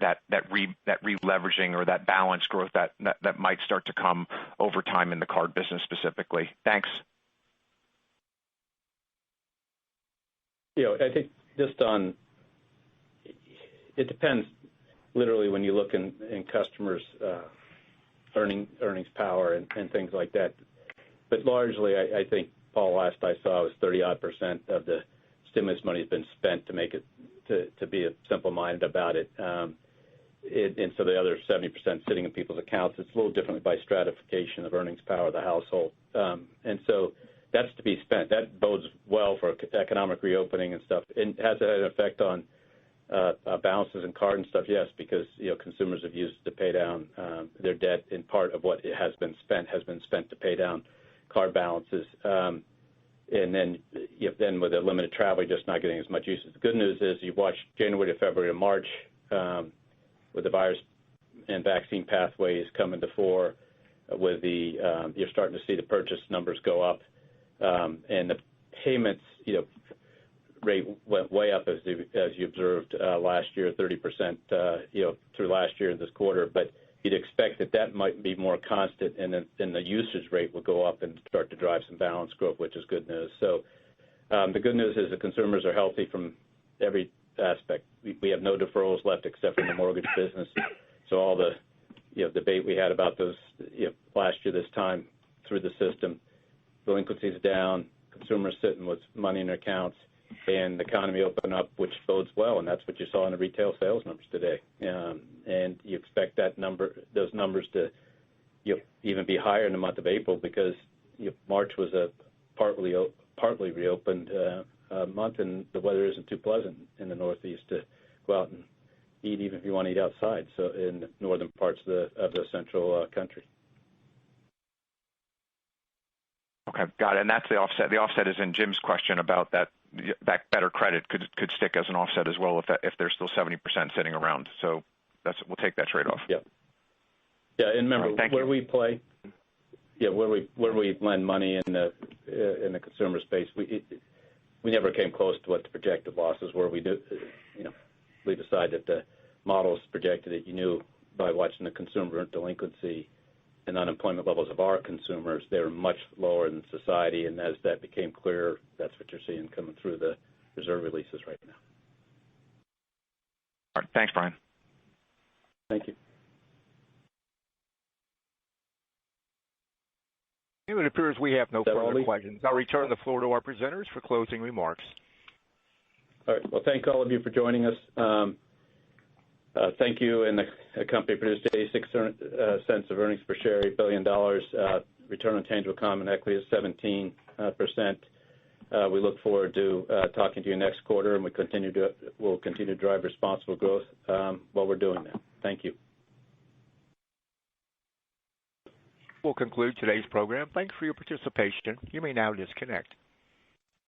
re-leveraging or that balance growth that might start to come over time in the card business specifically? Thanks. I think just on it depends literally when you look in customers' earnings power and things like that. But largely, I think, Paul, last I saw was 30-odd% of the stimulus money has been spent to make it, to be simple-minded about it. And so the other 70% sitting in people's accounts. It's a little differently by stratification of earnings power of the household. And so that's to be spent. That bodes well for economic reopening and stuff. And has it had an effect on balances in card and stuff? Yes, because consumers have used it to pay down their debt. In part of what it has been spent to pay down card balances. And then with the limited travel, you're just not getting as much use. The good news is you watch January to February to March with the virus and vaccine pathways coming to fore. With the you're starting to see the purchase numbers go up, and the payments rate went way up as you observed last year, 30% through last year in this quarter. But you'd expect that might be more constant, and then the usage rate will go up and start to drive some balance growth, which is good news. So the good news is the consumers are healthy from every aspect. We have no deferrals left except for the mortgage business. So all the debate we had about those last year this time through the system, delinquencies down, consumers sitting with money in their accounts, and the economy open up, which bodes well, and that's what you saw in the retail sales numbers today. And you expect those numbers to even be higher in the month of April because March was a partly reopened month, and the weather isn't too pleasant in the Northeast to go out and eat, even if you want to eat outside. So in the northern parts of the central country. Okay, got it. And that's the offset. The offset is in Jim's question about that better credit could stick as an offset as well if there's still 70% sitting around. So we'll take that trade-off. Yeah. And remember where we play, where we lend money in the consumer space, we never came close to what the projected losses were. We decided that the models projected it. You knew by watching the consumer delinquency and unemployment levels of our consumers, they were much lower than society, and as that became clearer, that's what you're seeing coming through the reserve releases right now. All right, thanks, Brian. Thank you. It appears we have no further questions. I'll return the floor to our presenters for closing remarks. All right. Well, thank all of you for joining us. Thank you, and the company produced 86 cents of earnings per share, $8 billion. Return on tangible common equity is 17%. We look forward to talking to you next quarter, and we'll continue to drive responsible growth while we're doing that. Thank you. We'll conclude today's program. Thanks for your participation. You may now disconnect.